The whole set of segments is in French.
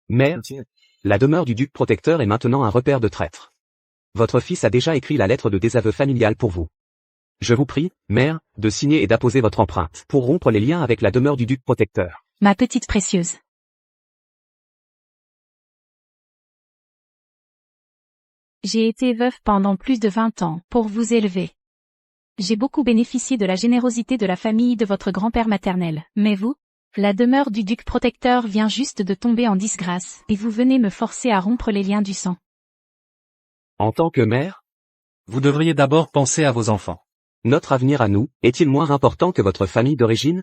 Mère, la demeure du duc protecteur est maintenant un repère de traîtres. Votre fils a déjà écrit la lettre de désaveu familial pour vous. Je vous prie, mère, de signer et d'apposer votre empreinte pour rompre les liens avec la demeure du duc protecteur. Ma petite précieuse. J'ai été veuf pendant plus de 20 ans pour vous élever. J'ai beaucoup bénéficié de la générosité de la famille de votre grand-père maternel. Mais vous, la demeure du duc protecteur vient juste de tomber en disgrâce, et vous venez me forcer à rompre les liens du sang. En tant que mère, Vous devriez d'abord penser à vos enfants. notre avenir à nous, est-il moins important que votre famille d'origine?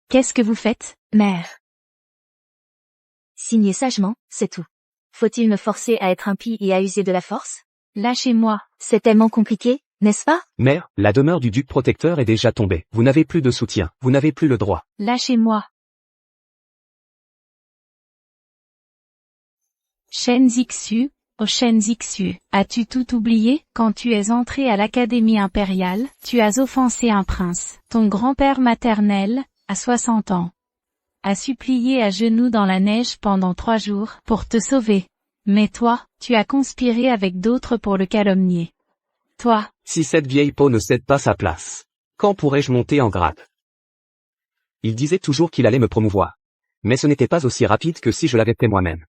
Qu'est-ce que vous faites, mère? Signez sagement, c'est tout. Faut-il me forcer à être impie et à user de la force? Lâchez-moi. C'est tellement compliqué, n'est-ce pas? Mère, la demeure du duc protecteur est déjà tombée. Vous n'avez plus de soutien, vous n'avez plus le droit. Lâchez-moi. Shen Zixu, oh Shen Zixu, as-tu tout oublié? Quand tu es entré à l'Académie impériale, tu as offensé un prince. Ton grand-père maternel, à 60 ans, a supplié à genoux dans la neige pendant 3 jours pour te sauver. Mais toi, tu as conspiré avec d'autres pour le calomnier. Toi, Si cette vieille peau ne cède pas sa place, quand pourrai-je monter en grade? Il disait toujours qu'il allait me promouvoir. Mais ce n'était pas aussi rapide que si je l'avais fait moi-même.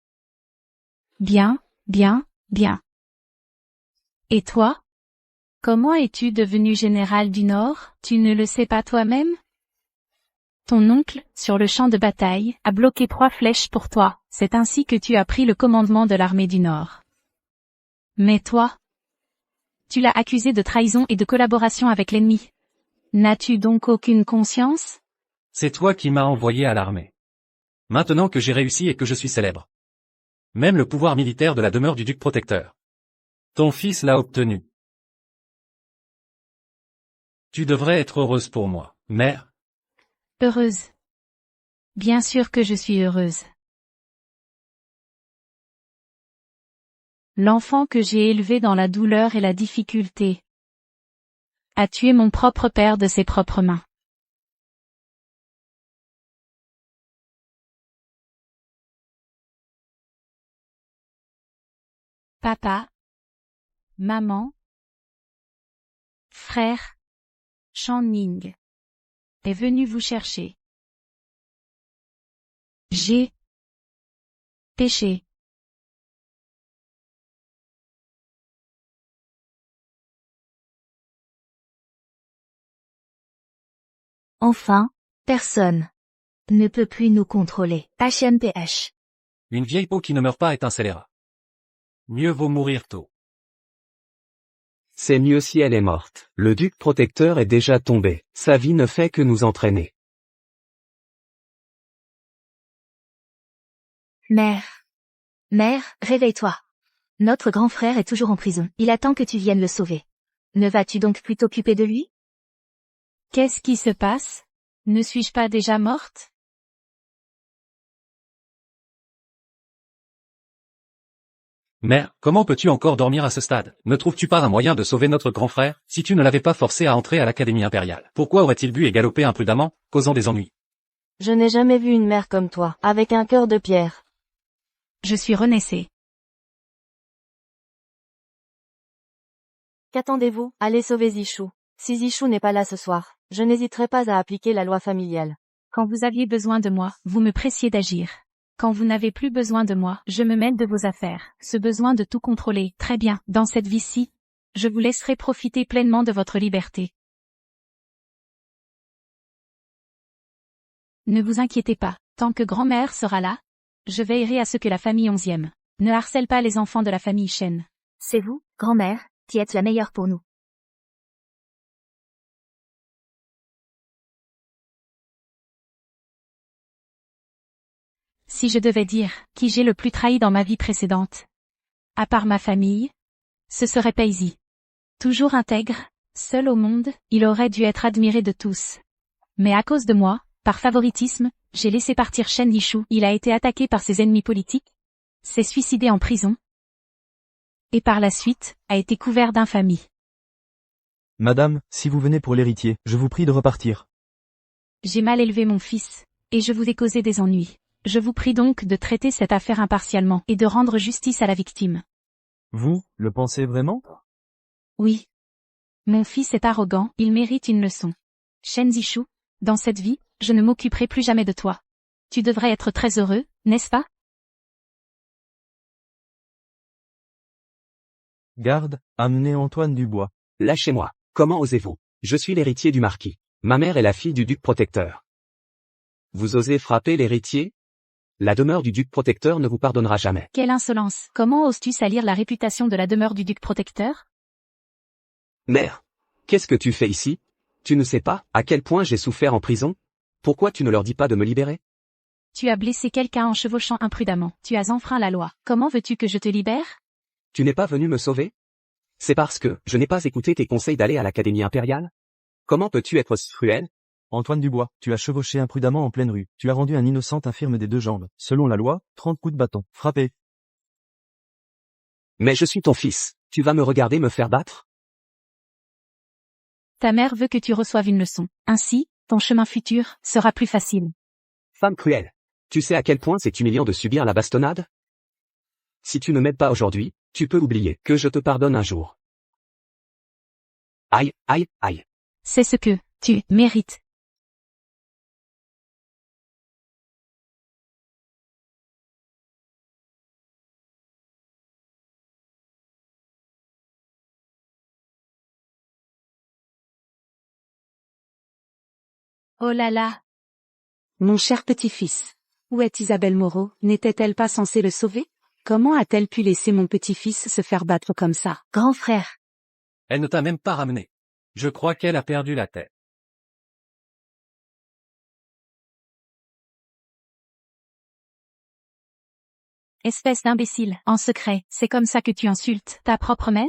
bien, bien, bien. Et toi? Comment es-tu devenu général du Nord? Tu ne le sais pas toi-même? Ton oncle, sur le champ de bataille, a bloqué 3 flèches pour toi. C'est ainsi que tu as pris le commandement de l'armée du Nord. Mais toi? Tu l'as accusé de trahison et de collaboration avec l'ennemi. N'as-tu donc aucune conscience? C'est toi qui m'as envoyé à l'armée. Maintenant que j'ai réussi et que je suis célèbre. Même le pouvoir militaire de la demeure du duc protecteur. Ton fils l'a obtenu. Tu devrais être heureuse pour moi, mère. Heureuse. Bien sûr que je suis heureuse. L'enfant que j'ai élevé dans la douleur et la difficulté a tué mon propre père de ses propres mains. Papa, maman, frère, Shanning est venu vous chercher. J'ai péché. Enfin, personne ne peut plus nous contrôler. HMPH. Une vieille peau qui ne meurt pas est un scélérat. Mieux vaut mourir tôt. C'est mieux si elle est morte. Le duc protecteur est déjà tombé. Sa vie ne fait que nous entraîner. Mère. Mère, réveille-toi. Notre grand frère est toujours en prison. Il attend que tu viennes le sauver. Ne vas-tu donc plus t'occuper de lui? Qu'est-ce qui se passe? Ne suis-je pas déjà morte? Mère, comment peux-tu encore dormir à ce stade? Ne trouves-tu pas un moyen de sauver notre grand frère, si tu ne l'avais pas forcé à entrer à l'Académie impériale? Pourquoi aurait-il bu et galopé imprudemment, causant des ennuis? Je n'ai jamais vu une mère comme toi, avec un cœur de pierre. Je suis renaissée. Qu'attendez-vous? Allez sauver Zichou. Si Zichou n'est pas là ce soir, je n'hésiterai pas à appliquer la loi familiale. Quand vous aviez besoin de moi, vous me pressiez d'agir. Quand vous n'avez plus besoin de moi, je me mêle de vos affaires. Ce besoin de tout contrôler, très bien, dans cette vie-ci, je vous laisserai profiter pleinement de votre liberté. Ne vous inquiétez pas, tant que grand-mère sera là, je veillerai à ce que la famille 11e ne harcèle pas les enfants de la famille Shen. C'est vous, grand-mère, qui êtes la meilleure pour nous. Si je devais dire qui j'ai le plus trahi dans ma vie précédente, à part ma famille, ce serait Paisy. Toujours intègre, seul au monde, il aurait dû être admiré de tous. Mais à cause de moi, par favoritisme, j'ai laissé partir Shen Yishu. Il a été attaqué par ses ennemis politiques, s'est suicidé en prison, et par la suite, a été couvert d'infamie. Madame, si vous venez pour l'héritier, je vous prie de repartir. J'ai mal élevé mon fils, et je vous ai causé des ennuis. Je vous prie donc de traiter cette affaire impartialement et de rendre justice à la victime. Vous, le pensez vraiment? Oui. Mon fils est arrogant, il mérite une leçon. Shen Zishu, dans cette vie, je ne m'occuperai plus jamais de toi. Tu devrais être très heureux, n'est-ce pas? Garde, amenez Antoine Dubois. Lâchez-moi. Comment osez-vous? Je suis l'héritier du marquis. Ma mère est la fille du duc protecteur. Vous osez frapper l'héritier? La demeure du duc protecteur ne vous pardonnera jamais. Quelle insolence! Comment oses-tu salir la réputation de la demeure du duc protecteur? Mère, qu'est-ce que tu fais ici? Tu ne sais pas à quel point j'ai souffert en prison? Pourquoi tu ne leur dis pas de me libérer? Tu as blessé quelqu'un en chevauchant imprudemment. Tu as enfreint la loi. Comment veux-tu que je te libère? Tu n'es pas venu me sauver? C'est parce que je n'ai pas écouté tes conseils d'aller à l'Académie impériale? Comment peux-tu être si cruel? Antoine Dubois, tu as chevauché imprudemment en pleine rue. Tu as rendu un innocent infirme des 2 jambes. Selon la loi, 30 coups de bâton. Frappez. Mais je suis ton fils. Tu vas me regarder me faire battre? Ta mère veut que tu reçoives une leçon. Ainsi, ton chemin futur sera plus facile. Femme cruelle. Tu sais à quel point c'est humiliant de subir la bastonnade? Si tu ne m'aides pas aujourd'hui, tu peux oublier que je te pardonne un jour. Aïe, aïe, aïe. C'est ce que tu mérites. Oh là là! Mon cher petit-fils. Où est Isabelle Moreau? N'était-elle pas censée le sauver? Comment a-t-elle pu laisser mon petit-fils se faire battre comme ça? Grand frère. Elle ne t'a même pas ramené. Je crois qu'elle a perdu la tête. Espèce d'imbécile, en secret, c'est comme ça que tu insultes ta propre mère?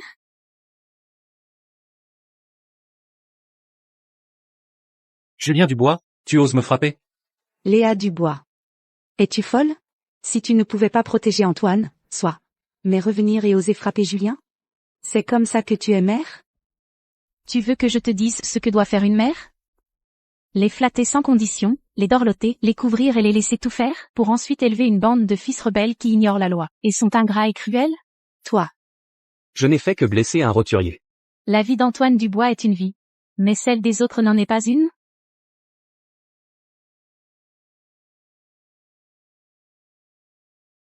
Julien Dubois, tu oses me frapper? Léa Dubois. Es-tu folle? Si tu ne pouvais pas protéger Antoine, soit. Mais revenir et oser frapper Julien? C'est comme ça que tu es mère? Tu veux que je te dise ce que doit faire une mère? Les flatter sans condition, les dorloter, les couvrir et les laisser tout faire, pour ensuite élever une bande de fils rebelles qui ignorent la loi, et sont ingrats et cruels? Toi. Je n'ai fait que blesser un roturier. La vie d'Antoine Dubois est une vie. Mais celle des autres n'en est pas une?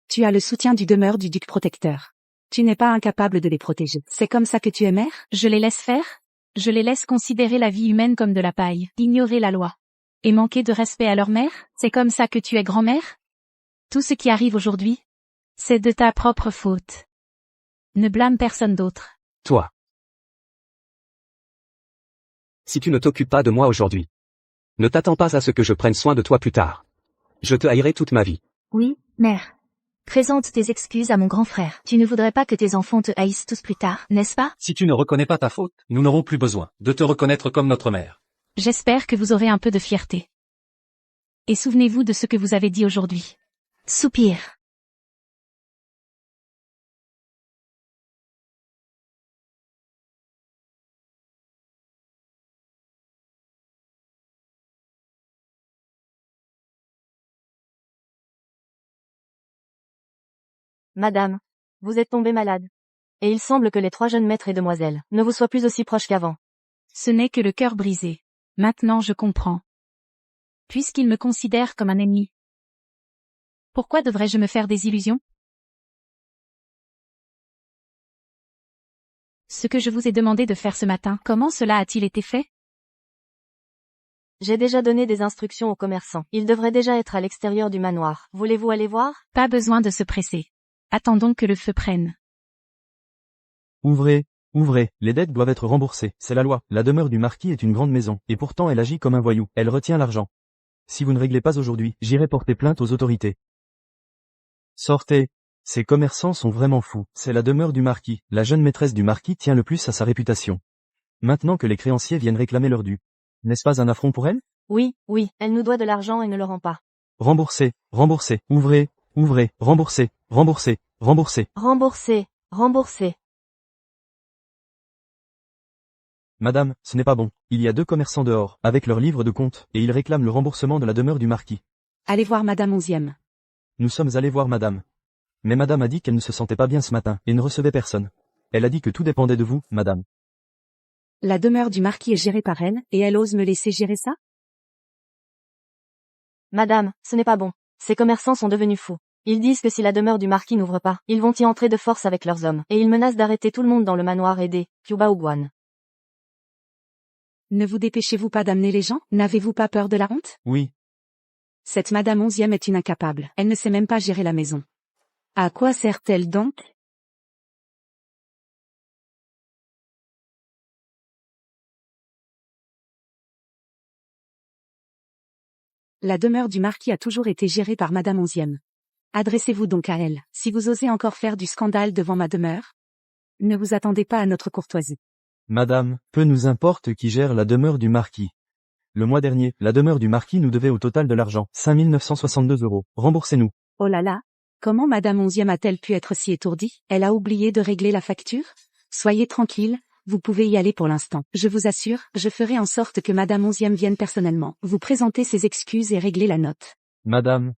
Tu as le soutien du demeure du duc protecteur. Tu n'es pas incapable de les protéger. C'est comme ça que tu es mère? Je les laisse faire? Je les laisse considérer la vie humaine comme de la paille, ignorer la loi. Et manquer de respect à leur mère? C'est comme ça que tu es grand-mère? Tout ce qui arrive aujourd'hui, c'est de ta propre faute. Ne blâme personne d'autre. Toi. Si tu ne t'occupes pas de moi aujourd'hui, ne t'attends pas à ce que je prenne soin de toi plus tard. Je te haïrai toute ma vie. Oui, mère. Présente tes excuses à mon grand frère. Tu ne voudrais pas que tes enfants te haïssent tous plus tard, n'est-ce pas? Si tu ne reconnais pas ta faute, nous n'aurons plus besoin de te reconnaître comme notre mère. J'espère que vous aurez un peu de fierté. Et souvenez-vous de ce que vous avez dit aujourd'hui. Soupir. Madame, vous êtes tombée malade. Et il semble que les 3 jeunes maîtres et demoiselles ne vous soient plus aussi proches qu'avant. Ce n'est que le cœur brisé. Maintenant je comprends. Puisqu'ils me considèrent comme un ennemi. Pourquoi devrais-je me faire des illusions? Ce que je vous ai demandé de faire ce matin, comment cela a-t-il été fait? J'ai déjà donné des instructions aux commerçants. Ils devraient déjà être à l'extérieur du manoir. Voulez-vous aller voir? Pas besoin de se presser. Attendons que le feu prenne. Ouvrez, ouvrez, les dettes doivent être remboursées, c'est la loi. La demeure du marquis est une grande maison, et pourtant elle agit comme un voyou, elle retient l'argent. Si vous ne réglez pas aujourd'hui, j'irai porter plainte aux autorités. Sortez. Ces commerçants sont vraiment fous, c'est la demeure du marquis, la jeune maîtresse du marquis tient le plus à sa réputation. Maintenant que les créanciers viennent réclamer leur dû. N'est-ce pas un affront pour elle? Oui, oui, elle nous doit de l'argent et ne le rend pas. Remboursez, remboursez, ouvrez, ouvrez, remboursez, remboursez, remboursez. Remboursez, remboursez. Madame, ce n'est pas bon. Il y a 2 commerçants dehors, avec leur livre de compte, et ils réclament le remboursement de la demeure du marquis. Allez voir Madame 11e. Nous sommes allés voir madame. Mais madame a dit qu'elle ne se sentait pas bien ce matin, et ne recevait personne. Elle a dit que tout dépendait de vous, madame. La demeure du marquis est gérée par elle, et elle ose me laisser gérer ça? Madame, ce n'est pas bon. Ces commerçants sont devenus fous. Ils disent que si la demeure du marquis n'ouvre pas, ils vont y entrer de force avec leurs hommes, et ils menacent d'arrêter tout le monde dans le manoir et des Cuba Guan. Ne vous dépêchez-vous pas d'amener les gens? N'avez-vous pas peur de la honte? Oui. Cette madame 11e est une incapable. Elle ne sait même pas gérer la maison. À quoi sert-elle donc? La demeure du marquis a toujours été gérée par madame 11e. Adressez-vous donc à elle, si vous osez encore faire du scandale devant ma demeure. Ne vous attendez pas à notre courtoisie. Madame, peu nous importe qui gère la demeure du marquis. Le mois dernier, la demeure du marquis nous devait au total de l'argent, 5 962 €. Remboursez-nous. Oh là là! Comment madame 11e a-t-elle pu être si étourdie? Elle a oublié de régler la facture? Soyez tranquille, vous pouvez y aller pour l'instant. Je vous assure, je ferai en sorte que madame 11e vienne personnellement, vous présenter ses excuses et régler la note. Madame,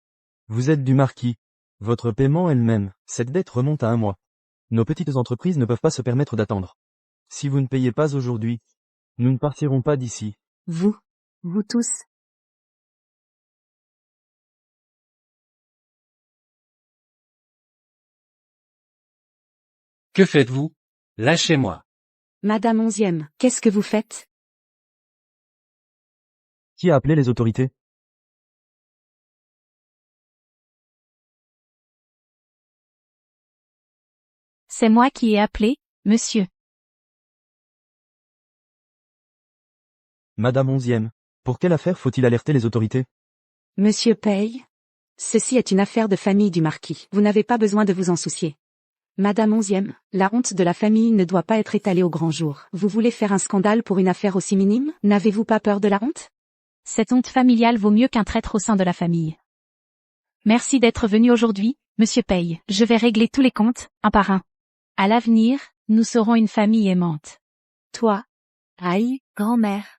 vous êtes du marquis. Votre paiement est le même. Cette dette remonte à 1 mois. Nos petites entreprises ne peuvent pas se permettre d'attendre. Si vous ne payez pas aujourd'hui, nous ne partirons pas d'ici. Vous tous. Que faites-vous? Lâchez-moi. Madame 11e, qu'est-ce que vous faites? Qui a appelé les autorités? C'est moi qui ai appelé, monsieur. Madame 11e. Pour quelle affaire faut-il alerter les autorités? Monsieur paye? Ceci est une affaire de famille du marquis. Vous n'avez pas besoin de vous en soucier. Madame 11e, la honte de la famille ne doit pas être étalée au grand jour. Vous voulez faire un scandale pour une affaire aussi minime? N'avez-vous pas peur de la honte? Cette honte familiale vaut mieux qu'un traître au sein de la famille. Merci d'être venu aujourd'hui, monsieur Paye. Je vais régler tous les comptes, un par un. À l'avenir, nous serons une famille aimante. Toi? Aïe, Grand-mère.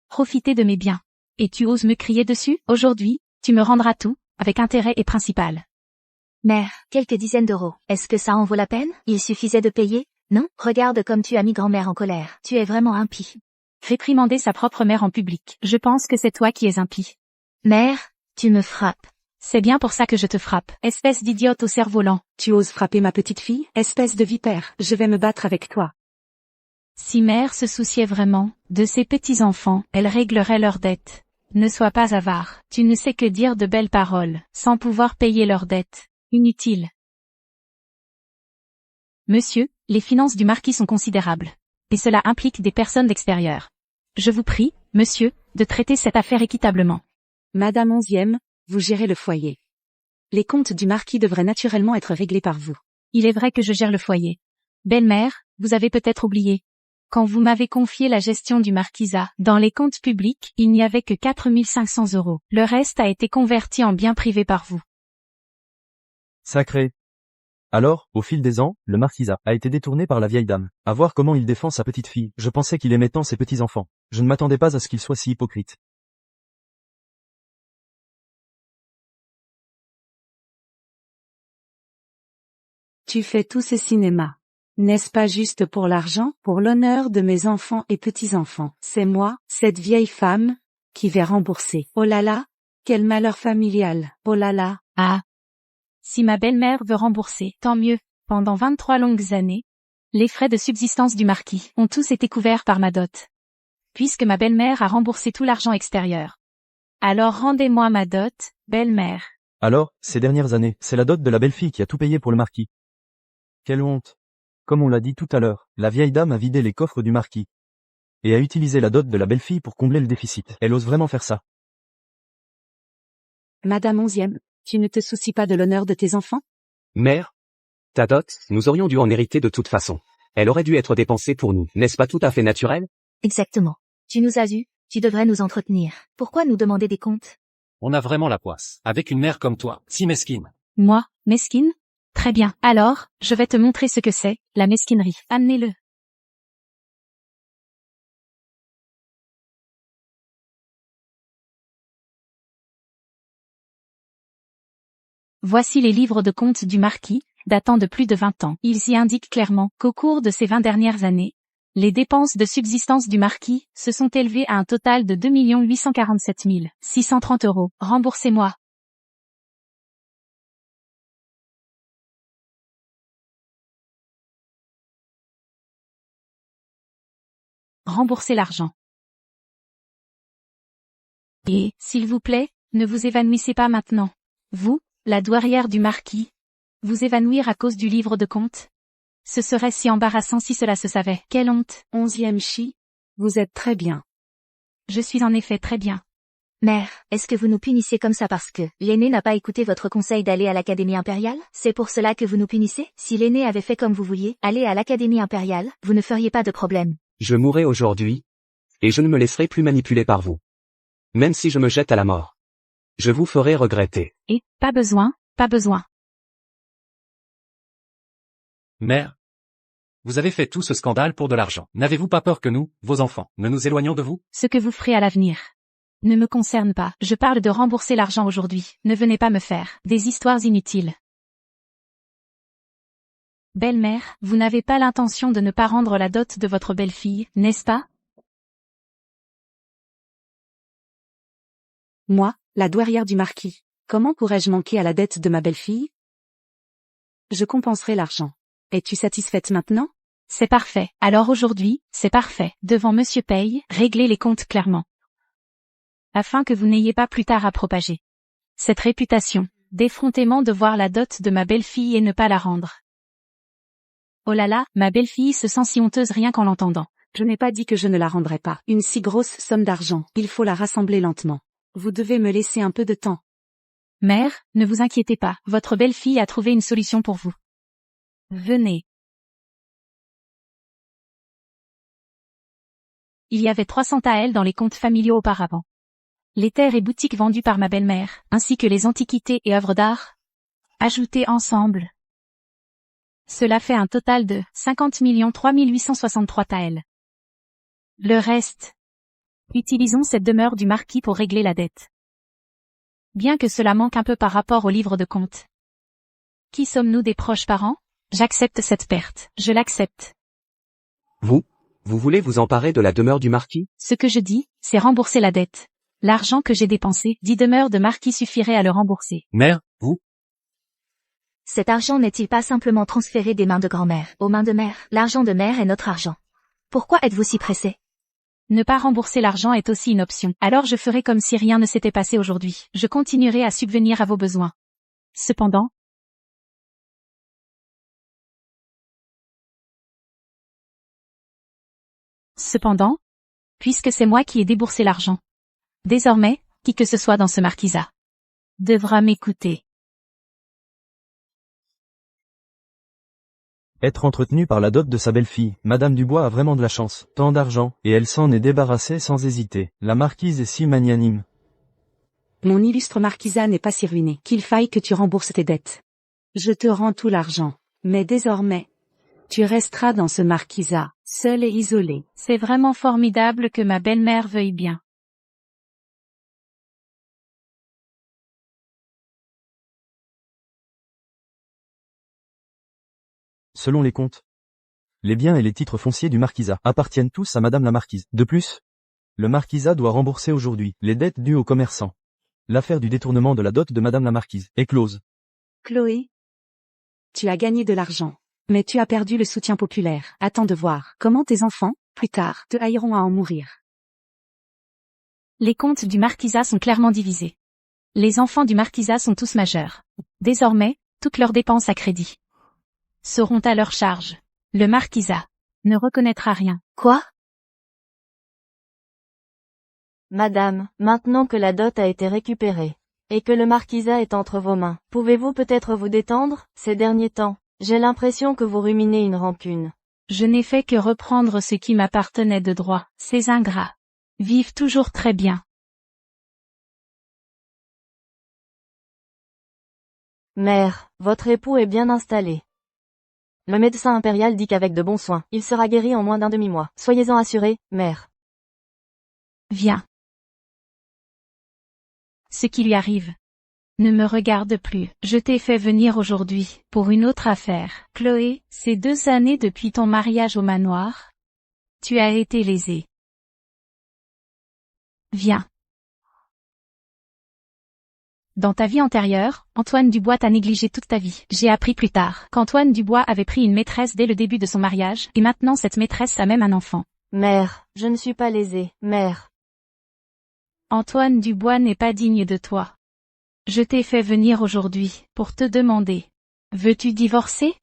Profitez de mes biens. Et tu oses me crier dessus? Aujourd'hui, tu me rendras tout, avec intérêt et principal. Mère, quelques dizaines d'euros. Est-ce que ça en vaut la peine? Il suffisait de payer? Non? Regarde comme tu as mis grand-mère en colère. Tu es vraiment impie. Réprimander sa propre mère en public. Je pense que c'est toi qui es impie. Mère, tu me frappes. C'est bien pour ça que je te frappe, espèce d'idiote au cerf-volant. tu oses frapper ma petite fille? Espèce de vipère, je vais me battre avec toi. Si mère se souciait vraiment de ses petits-enfants, elle réglerait leurs dettes. Ne sois pas avare, tu ne sais que dire de belles paroles, sans pouvoir payer leurs dettes. Inutile. Monsieur, les finances du marquis sont considérables. Et cela implique des personnes d'extérieur. Je vous prie, monsieur, de traiter cette affaire équitablement. Madame 11e, vous gérez le foyer. Les comptes du marquis devraient naturellement être réglés par vous. Il est vrai que je gère le foyer. Belle-mère, vous avez peut-être oublié. Quand vous m'avez confié la gestion du marquisat, dans les comptes publics, il n'y avait que 4 500 €. Le reste a été converti en biens privés par vous. Sacré. Alors, au fil des ans, le marquisat a été détourné par la vieille dame. À voir comment il défend sa petite fille, je pensais qu'il aimait tant ses petits-enfants. Je ne m'attendais pas à ce qu'il soit si hypocrite. Tu fais tout ce cinéma. N'est-ce pas juste pour l'argent, pour l'honneur de mes enfants et petits-enfants? C'est moi, cette vieille femme, qui vais rembourser. Oh là là, quel malheur familial. Oh là là. Ah. Si ma belle-mère veut rembourser, tant mieux. Pendant 23 longues années, les frais de subsistance du marquis ont tous été couverts par ma dot. Puisque ma belle-mère a remboursé tout l'argent extérieur. Alors rendez-moi ma dot, belle-mère. Alors, ces dernières années, c'est la dot de la belle-fille qui a tout payé pour le marquis. Quelle honte. Comme on l'a dit tout à l'heure, la vieille dame a vidé les coffres du marquis. Et a utilisé la dot de la belle-fille pour combler le déficit. Elle ose vraiment faire ça. Madame 11e, tu ne te soucies pas de l'honneur de tes enfants? Mère, ta dot, nous aurions dû en hériter de toute façon. Elle aurait dû être dépensée pour nous, n'est-ce pas tout à fait naturel? Exactement. Tu nous as eus, tu devrais nous entretenir. Pourquoi nous demander des comptes? On a vraiment la poisse. Avec une mère comme toi, si mesquine. Moi, mesquine? Très bien. Alors, je vais te montrer ce que c'est, la mesquinerie. Amenez-le. Voici les livres de comptes du marquis, datant de plus de 20 ans. Ils y indiquent clairement qu'au cours de ces 20 dernières années, les dépenses de subsistance du marquis se sont élevées à un total de 2 847 630 €. Remboursez-moi. Remboursez l'argent. Et, s'il vous plaît, ne vous évanouissez pas maintenant. Vous, la douairière du marquis, vous évanouir à cause du livre de comptes? Ce serait si embarrassant si cela se savait. Quelle honte. 11e chi. Vous êtes très bien. Je suis en effet très bien. Mère, est-ce que vous nous punissez comme ça parce que l'aîné n'a pas écouté votre conseil d'aller à l'Académie impériale? C'est pour cela que vous nous punissez? Si l'aîné avait fait comme vous vouliez, aller à l'Académie impériale, vous ne feriez pas de problème. Je mourrai aujourd'hui, et je ne me laisserai plus manipuler par vous. Même si je me jette à la mort. Je vous ferai regretter. Et, pas besoin, pas besoin. Mère, vous avez fait tout ce scandale pour de l'argent. N'avez-vous pas peur que nous, vos enfants, ne nous éloignions de vous? Ce que vous ferez à l'avenir ne me concerne pas. Je parle de rembourser l'argent aujourd'hui. Ne venez pas me faire des histoires inutiles. Belle-mère, vous n'avez pas l'intention de ne pas rendre la dot de votre belle-fille, n'est-ce pas? Moi, la douairière du marquis, comment pourrais-je manquer à la dette de ma belle-fille? Je compenserai l'argent. Es-tu satisfaite maintenant? C'est parfait. Alors aujourd'hui, c'est parfait. Devant Monsieur Paye, réglez les comptes clairement. Afin que vous n'ayez pas plus tard à propager cette réputation d'effrontément de voir la dot de ma belle-fille et ne pas la rendre. Oh là là, ma belle-fille se sent si honteuse rien qu'en l'entendant. Je n'ai pas dit que je ne la rendrai pas. Une si grosse somme d'argent, il faut la rassembler lentement. Vous devez me laisser un peu de temps. Mère, ne vous inquiétez pas, votre belle-fille a trouvé une solution pour vous. Venez. Il y avait 300 taels dans les comptes familiaux auparavant. Les terres et boutiques vendues par ma belle-mère, ainsi que les antiquités et œuvres d'art, ajoutées ensemble. Cela fait un total de 50 3 863 taels. Le reste. Utilisons cette demeure du marquis pour régler la dette. Bien que cela manque un peu par rapport au livre de comptes. Qui sommes-nous, des proches parents? J'accepte cette perte. Je l'accepte. Vous voulez vous emparer de la demeure du marquis? Ce que je dis, c'est rembourser la dette. L'argent que j'ai dépensé, 10 demeures de marquis suffirait à le rembourser. Mère, vous? Cet argent n'est-il pas simplement transféré des mains de grand-mère aux mains de mère? L'argent de mère est notre argent. Pourquoi êtes-vous si pressé? Ne pas rembourser l'argent est aussi une option. Alors je ferai comme si rien ne s'était passé aujourd'hui. Je continuerai à subvenir à vos besoins. Cependant, puisque c'est moi qui ai déboursé l'argent, désormais, qui que ce soit dans ce marquisat devra m'écouter. Être entretenu par la dot de sa belle-fille. Madame Dubois a vraiment de la chance. Tant d'argent, et elle s'en est débarrassée sans hésiter. La marquise est si magnanime. Mon illustre marquisat n'est pas si ruiné qu'il faille que tu rembourses tes dettes. Je te rends tout l'argent. Mais désormais, tu resteras dans ce marquisat, seul et isolé. C'est vraiment formidable que ma belle-mère veuille bien. Selon les comptes, les biens et les titres fonciers du marquisat appartiennent tous à Madame la marquise. De plus, le marquisat doit rembourser aujourd'hui les dettes dues aux commerçants. L'affaire du détournement de la dot de Madame la marquise est close. Chloé, tu as gagné de l'argent, mais tu as perdu le soutien populaire. Attends de voir comment tes enfants, plus tard, te haïront à en mourir. Les comptes du marquisat sont clairement divisés. Les enfants du marquisat sont tous majeurs. Désormais, toutes leurs dépenses à crédit seront à leur charge. Le marquisat ne reconnaîtra rien. Quoi? Madame, maintenant que la dot a été récupérée, et que le marquisat est entre vos mains, pouvez-vous peut-être vous détendre? Ces derniers temps, j'ai l'impression que vous ruminez une rancune. Je n'ai fait que reprendre ce qui m'appartenait de droit. Ces ingrats vivent toujours très bien. Mère, votre époux est bien installé. Le médecin impérial dit qu'avec de bons soins, il sera guéri en moins d'un demi-mois. Soyez-en assurée, mère. Viens. Ce qui lui arrive Ne me regarde plus. Je t'ai fait venir aujourd'hui, pour une autre affaire. Chloé, ces 2 années depuis ton mariage au manoir, tu as été lésée. Viens. Dans ta vie antérieure, Antoine Dubois t'a négligé toute ta vie. J'ai appris plus tard qu'Antoine Dubois avait pris une maîtresse dès le début de son mariage, et maintenant cette maîtresse a même un enfant. Mère, je ne suis pas lésée, mère. Antoine Dubois n'est pas digne de toi. Je t'ai fait venir aujourd'hui, pour te demander. Veux-tu divorcer?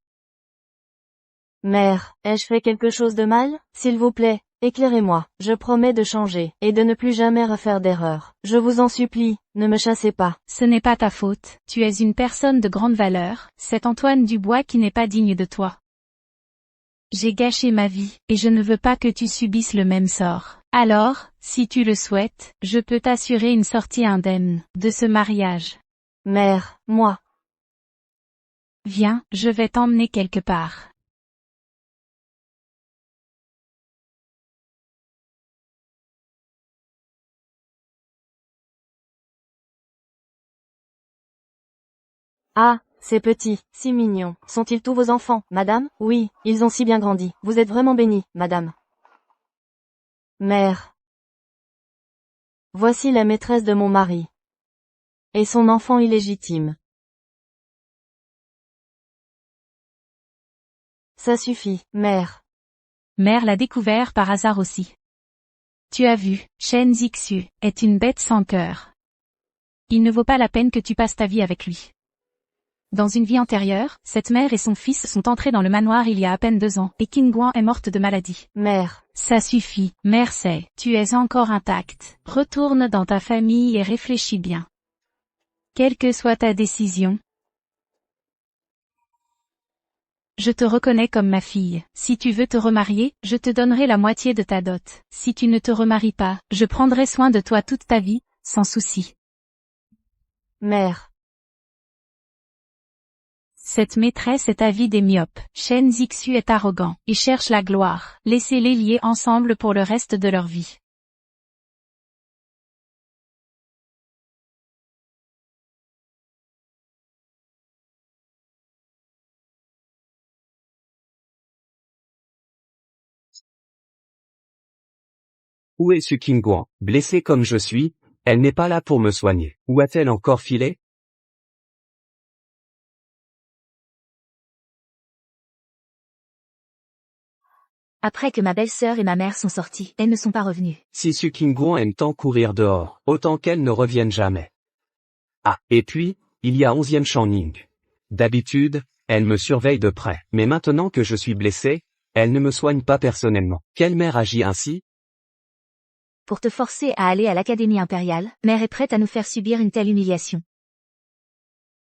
Mère, ai-je fait quelque chose de mal? S'il vous plaît, éclairez-moi. Je promets de changer, et de ne plus jamais refaire d'erreur. Je vous en supplie, ne me chassez pas. Ce n'est pas ta faute, tu es une personne de grande valeur, c'est Antoine Dubois qui n'est pas digne de toi. J'ai gâché ma vie, et je ne veux pas que tu subisses le même sort. Alors, si tu le souhaites, je peux t'assurer une sortie indemne, de ce mariage. Mère, moi. Viens, je vais t'emmener quelque part. Ah, c'est petit, si mignon. Sont-ils tous vos enfants, madame? Oui, ils ont si bien grandi. Vous êtes vraiment bénie, madame. Mère. Voici la maîtresse de mon mari. Et son enfant illégitime. Ça suffit, mère. Mère l'a découvert par hasard aussi. Tu as vu, Shen Zixu est une bête sans cœur. Il ne vaut pas la peine que tu passes ta vie avec lui. Dans une vie antérieure, cette mère et son fils sont entrés dans le manoir il y a à peine 2 ans, et Qin Guan est morte de maladie. Mère. Ça suffit, mère sait, tu es encore intacte. Retourne dans ta famille et réfléchis bien. Quelle que soit ta décision, je te reconnais comme ma fille. Si tu veux te remarier, je te donnerai la moitié de ta dot. Si tu ne te remaries pas, je prendrai soin de toi toute ta vie, sans souci. Mère. Cette maîtresse est avide et myope. Shen Zixu est arrogant. Il cherche la gloire. Laissez-les lier ensemble pour le reste de leur vie. Où est Su Qin Guan? Blessée comme je suis, elle n'est pas là pour me soigner. Où a-t-elle encore filé? Après que ma belle-sœur et ma mère sont sorties, elles ne sont pas revenues. Si Su Qin Guan aime tant courir dehors, autant qu'elle ne revienne jamais. Ah, et puis, il y a 11e Channing. D'habitude, elle me surveille de près. Mais maintenant que je suis blessé, elle ne me soigne pas personnellement. Quelle mère agit ainsi? Pour te forcer à aller à l'Académie impériale, mère est prête à nous faire subir une telle humiliation.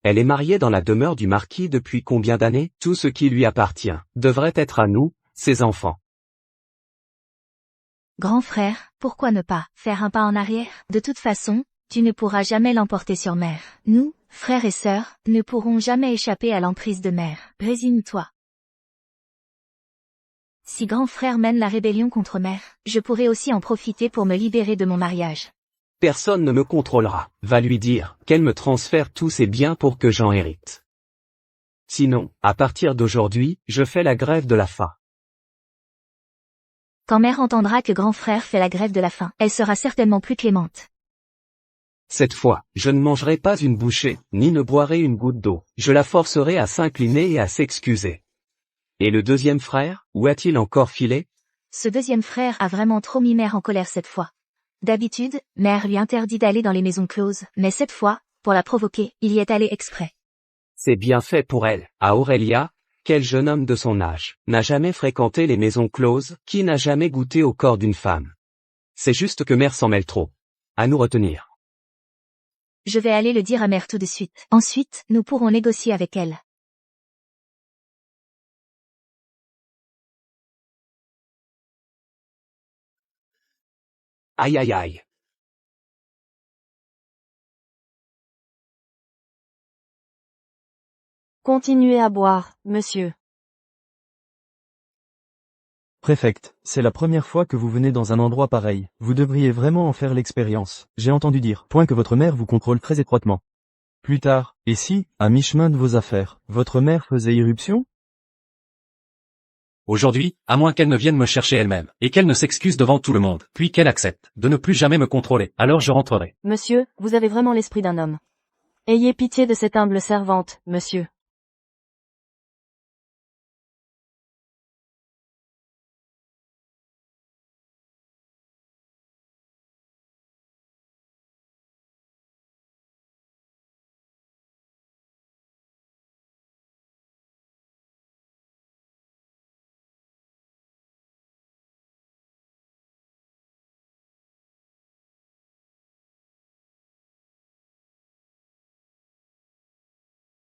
Elle est mariée dans la demeure du marquis depuis combien d'années? Tout ce qui lui appartient devrait être à nous, ses enfants. Grand frère, pourquoi ne pas faire un pas en arrière? De toute façon, tu ne pourras jamais l'emporter sur mère. Nous, frères et sœurs, ne pourrons jamais échapper à l'emprise de mère. Résigne-toi. Si grand frère mène la rébellion contre mère, je pourrai aussi en profiter pour me libérer de mon mariage. Personne ne me contrôlera. Va lui dire qu'elle me transfère tous ses biens pour que j'en hérite. Sinon, à partir d'aujourd'hui, je fais la grève de la faim. Quand mère entendra que grand frère fait la grève de la faim, elle sera certainement plus clémente. Cette fois, je ne mangerai pas une bouchée, ni ne boirai une goutte d'eau. Je la forcerai à s'incliner et à s'excuser. Et le deuxième frère, où a-t-il encore filé? Ce deuxième frère a vraiment trop mis mère en colère cette fois. D'habitude, mère lui interdit d'aller dans les maisons closes, mais cette fois, pour la provoquer, il y est allé exprès. C'est bien fait pour elle. À Aurélia, quel jeune homme de son âge n'a jamais fréquenté les maisons closes, qui n'a jamais goûté au corps d'une femme? C'est juste que mère s'en mêle trop. À nous retenir. Je vais aller le dire à mère tout de suite. Ensuite, nous pourrons négocier avec elle. Aïe aïe aïe. Continuez à boire, monsieur. Préfecte, c'est la première fois que vous venez dans un endroit pareil. Vous devriez vraiment en faire l'expérience. J'ai entendu dire, point que votre mère vous contrôle très étroitement. Plus tard, et si, à mi-chemin de vos affaires, votre mère faisait irruption? Aujourd'hui, à moins qu'elle ne vienne me chercher elle-même, et qu'elle ne s'excuse devant tout le monde, puis qu'elle accepte de ne plus jamais me contrôler, alors je rentrerai. Monsieur, vous avez vraiment l'esprit d'un homme. Ayez pitié de cette humble servante, monsieur.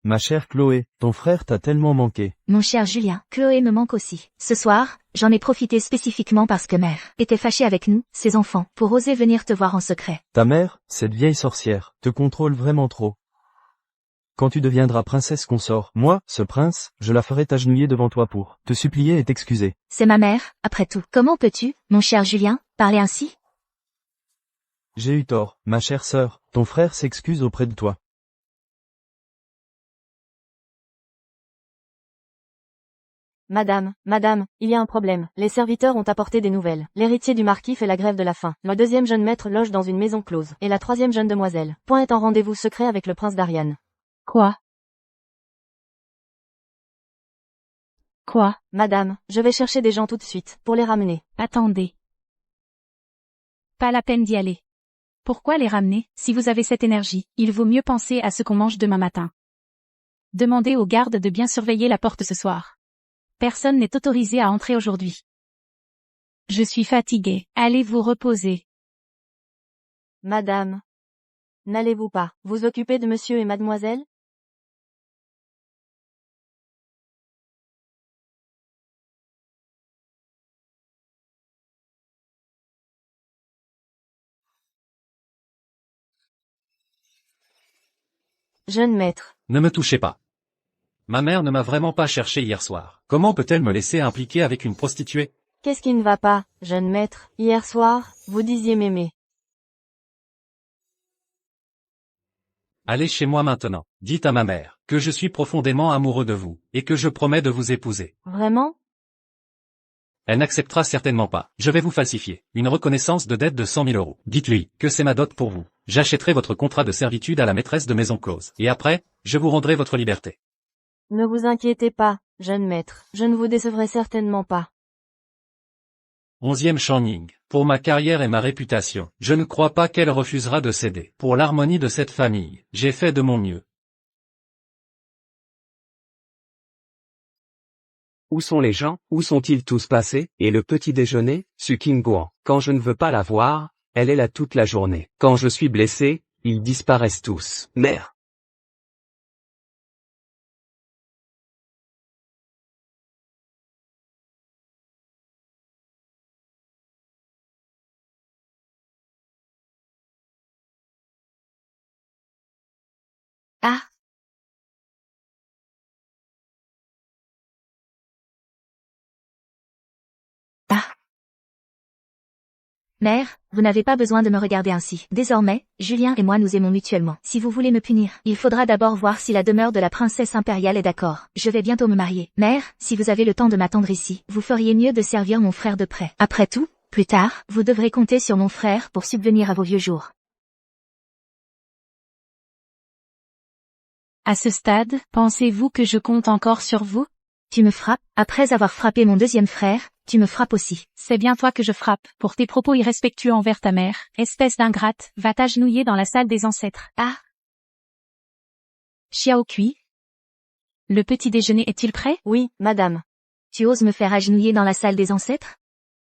Ma chère Chloé, ton frère t'a tellement manqué. Mon cher Julien, Chloé me manque aussi. Ce soir, j'en ai profité spécifiquement parce que mère était fâchée avec nous, ses enfants, pour oser venir te voir en secret. Ta mère, cette vieille sorcière, te contrôle vraiment trop. Quand tu deviendras princesse consort, moi, ce prince, je la ferai t'agenouiller devant toi pour te supplier et t'excuser. C'est ma mère, après tout. Comment peux-tu, mon cher Julien, parler ainsi? J'ai eu tort, ma chère sœur, ton frère s'excuse auprès de toi. Madame, il y a un problème. Les serviteurs ont apporté des nouvelles. L'héritier du marquis fait la grève de la faim. Le deuxième jeune maître loge dans une maison close. Et la troisième jeune demoiselle, Point est en rendez-vous secret avec le prince d'Ariane. Quoi? Quoi? Madame, je vais chercher des gens tout de suite, pour les ramener. Attendez. Pas la peine d'y aller. Pourquoi les ramener? Si vous avez cette énergie, il vaut mieux penser à ce qu'on mange demain matin. Demandez aux gardes de bien surveiller la porte ce soir. Personne n'est autorisé à entrer aujourd'hui. Je suis fatiguée. Allez vous reposer. Madame. N'allez-vous pas vous occuper de monsieur et mademoiselle? Jeune maître. Ne me touchez pas. Ma mère ne m'a vraiment pas cherché hier soir. Comment peut-elle me laisser impliquer avec une prostituée? Qu'est-ce qui ne va pas, jeune maître? Hier soir, vous disiez m'aimer. Allez chez moi maintenant. Dites à ma mère que je suis profondément amoureux de vous, et que je promets de vous épouser. Vraiment? Elle n'acceptera certainement pas. Je vais vous falsifier une reconnaissance de dette de 100 000 euros. Dites-lui que c'est ma dot pour vous. J'achèterai votre contrat de servitude à la maîtresse de maison close. Et après, je vous rendrai votre liberté. Ne vous inquiétez pas, jeune maître. Je ne vous décevrai certainement pas. 11e Channing. Pour ma carrière et ma réputation, je ne crois pas qu'elle refusera de céder. Pour l'harmonie de cette famille, j'ai fait de mon mieux. Où sont les gens? Où sont-ils tous passés? Et le petit déjeuner? Su Qingguan. Quand je ne veux pas la voir, elle est là toute la journée. Quand je suis blessé, ils disparaissent tous. Mère. Ah! Ah! Mère, vous n'avez pas besoin de me regarder ainsi. Désormais, Julien et moi nous aimons mutuellement. Si vous voulez me punir, il faudra d'abord voir si la demeure de la princesse impériale est d'accord. Je vais bientôt me marier. Mère, si vous avez le temps de m'attendre ici, vous feriez mieux de servir mon frère de près. Après tout, plus tard, vous devrez compter sur mon frère pour subvenir à vos vieux jours. À ce stade, pensez-vous que je compte encore sur vous? Tu me frappes, après avoir frappé mon deuxième frère, tu me frappes aussi. C'est bien toi que je frappe, pour tes propos irrespectueux envers ta mère. Espèce d'ingrate, va t'agenouiller dans la salle des ancêtres. Ah! Xiao Kui? Le petit déjeuner est-il prêt? Oui, madame. Tu oses me faire agenouiller dans la salle des ancêtres?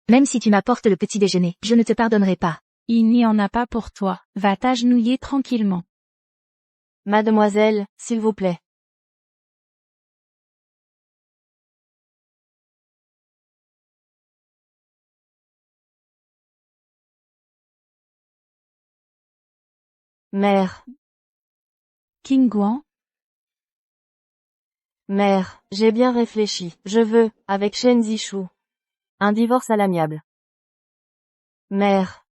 Même si tu m'apportes le petit déjeuner, je ne te pardonnerai pas. Il n'y en a pas pour toi. Va t'agenouiller tranquillement. Mademoiselle, s'il vous plaît. Mère. Qingguan? Mère, j'ai bien réfléchi. Je veux, avec Shen Zishu, un divorce à l'amiable. Mère.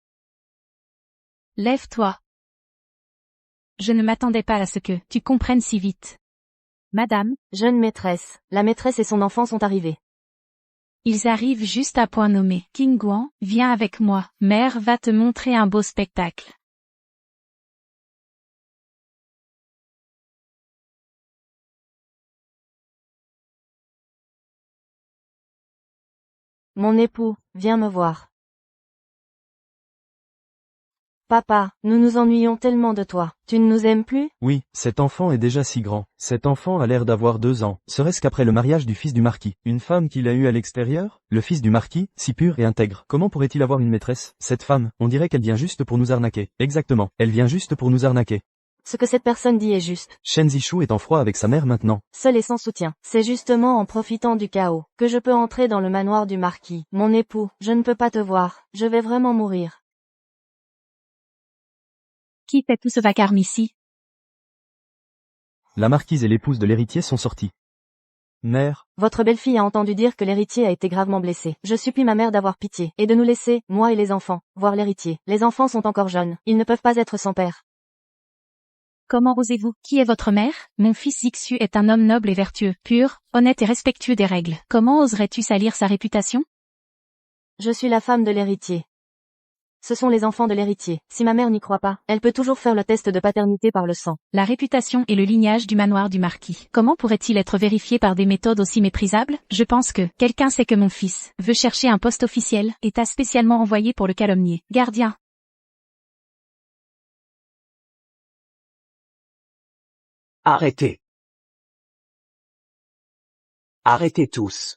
Lève-toi. Je ne m'attendais pas à ce que tu comprennes si vite. Madame, Jeune maîtresse, la maîtresse et son enfant sont arrivés. ils arrivent juste à point nommé. King Guan, viens avec moi. Mère va te montrer un beau spectacle. Mon époux, viens me voir. Papa, nous nous ennuyons tellement de toi. Tu ne nous aimes plus? Oui, cet enfant est déjà si grand. Cet enfant a l'air d'avoir 2 ans. Serait-ce qu'après le mariage du fils du marquis? Une femme qu'il a eue à l'extérieur? Le fils du marquis, si pur et intègre. Comment pourrait-il avoir une maîtresse? Cette femme, on dirait qu'elle vient juste pour nous arnaquer. Exactement, elle vient juste pour nous arnaquer. Ce que cette personne dit est juste. Shen Zishu est en froid avec sa mère maintenant. Seul et sans soutien. C'est justement en profitant du chaos que je peux entrer dans le manoir du marquis. Mon époux, je ne peux pas te voir. Je vais vraiment mourir. Qui fait tout ce vacarme ici? La marquise et l'épouse de l'héritier sont sortis. Mère, Votre belle-fille a entendu dire que l'héritier a été gravement blessé. Je supplie ma mère d'avoir pitié et de nous laisser, moi et les enfants, voir l'héritier. Les enfants sont encore jeunes. Ils ne peuvent pas être sans père. Comment osez-vous? Qui est votre mère? Mon fils Zixu est un homme noble et vertueux, pur, honnête et respectueux des règles. Comment oserais-tu salir sa réputation? Je suis la femme de l'héritier. Ce sont les enfants de l'héritier. Si ma mère n'y croit pas, elle peut toujours faire le test de paternité par le sang. La réputation et le lignage du manoir du marquis. Comment pourrait-il être vérifié par des méthodes aussi méprisables? Je pense que quelqu'un sait que mon fils veut chercher un poste officiel et t'a spécialement envoyé pour le calomnier. Gardien. Arrêtez. Arrêtez tous.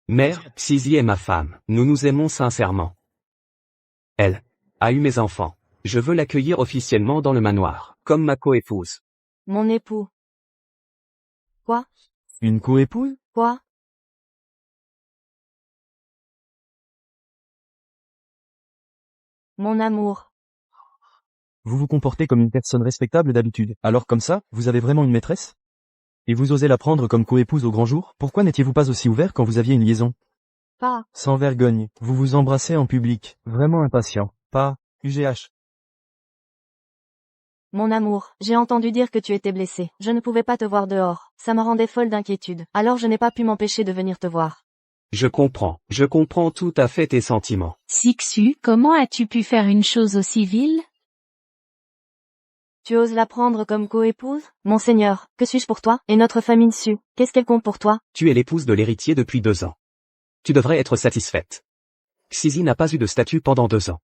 Mère, Xizi est ma femme. Nous nous aimons sincèrement. Elle a eu mes enfants. Je veux l'accueillir officiellement dans le manoir, comme ma coépouse. Mon époux. Quoi? une coépouse? Quoi? Mon amour. Vous vous comportez comme une personne respectable d'habitude. Alors comme ça, vous avez vraiment une maîtresse? Et vous osez la prendre comme coépouse au grand jour? Pourquoi n'étiez-vous pas aussi ouvert quand vous aviez une liaison? Pas. Sans vergogne, vous vous embrassez en public. Vraiment impatient. Pas. UGH. Mon amour, j'ai entendu dire que tu étais blessé. Je ne pouvais pas te voir dehors. Ça me rendait folle d'inquiétude. Alors je n'ai pas pu m'empêcher de venir te voir. Je comprends tout à fait tes sentiments. Zixu, comment as-tu pu faire une chose aussi vile? Tu oses la prendre comme coépouse? Monseigneur, que suis-je pour toi? Et notre famille Su, qu'est-ce qu'elle compte pour toi? Tu es l'épouse de l'héritier depuis 2 ans. Tu devrais être satisfaite. Xizi n'a pas eu de statut pendant 2 ans.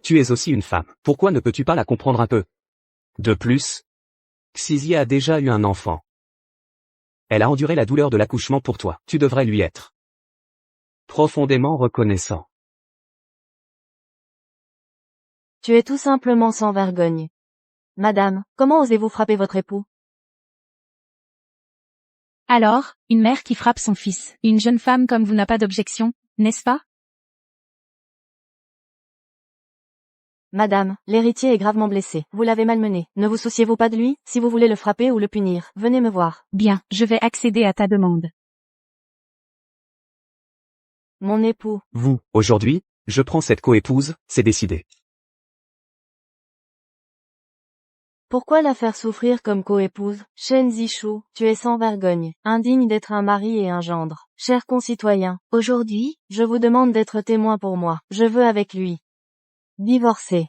Tu es aussi une femme. Pourquoi ne peux-tu pas la comprendre un peu? De plus, Xizi a déjà eu un enfant. Elle a enduré la douleur de l'accouchement pour toi. Tu devrais lui être profondément reconnaissant. Tu es tout simplement sans vergogne. Madame, comment osez-vous frapper votre époux? Alors, une mère qui frappe son fils. Une jeune femme comme vous n'a pas d'objection, n'est-ce pas? Madame, l'héritier est gravement blessé. Vous l'avez malmené. Ne vous souciez-vous pas de lui? Si vous voulez le frapper ou le punir, venez me voir. Bien, je vais accéder à ta demande. Mon époux. Vous. Aujourd'hui, je prends cette coépouse, c'est décidé. Pourquoi la faire souffrir comme coépouse? Shen Zishu, tu es sans vergogne, indigne d'être un mari et un gendre. Chers concitoyens, aujourd'hui, je vous demande d'être témoin pour moi. Je veux avec lui. Divorcer.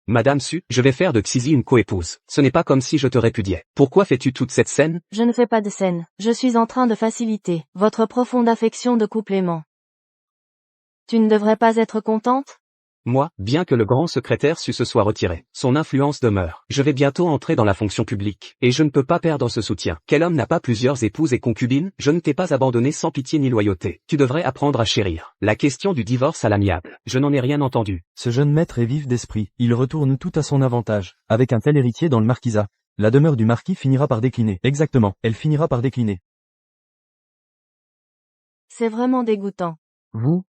Madame Su, je vais faire de Xizi une coépouse. Ce n'est pas comme si je te répudiais. Pourquoi fais-tu toute cette scène? Je ne fais pas de scène. Je suis en train de faciliter votre profonde affection de couple aimant. Tu ne devrais pas être contente? Moi, bien que le grand secrétaire Su se soit retiré, son influence demeure. Je vais bientôt entrer dans la fonction publique, et je ne peux pas perdre ce soutien. Quel homme n'a pas plusieurs épouses et concubines? Je ne t'ai pas abandonné sans pitié ni loyauté. Tu devrais apprendre à chérir. La question du divorce à l'amiable, je n'en ai rien entendu. Ce jeune maître est vif d'esprit. Il retourne tout à son avantage. Avec un tel héritier dans le marquisat, la demeure du marquis finira par décliner. Exactement, elle finira par décliner. C'est vraiment dégoûtant. Vous?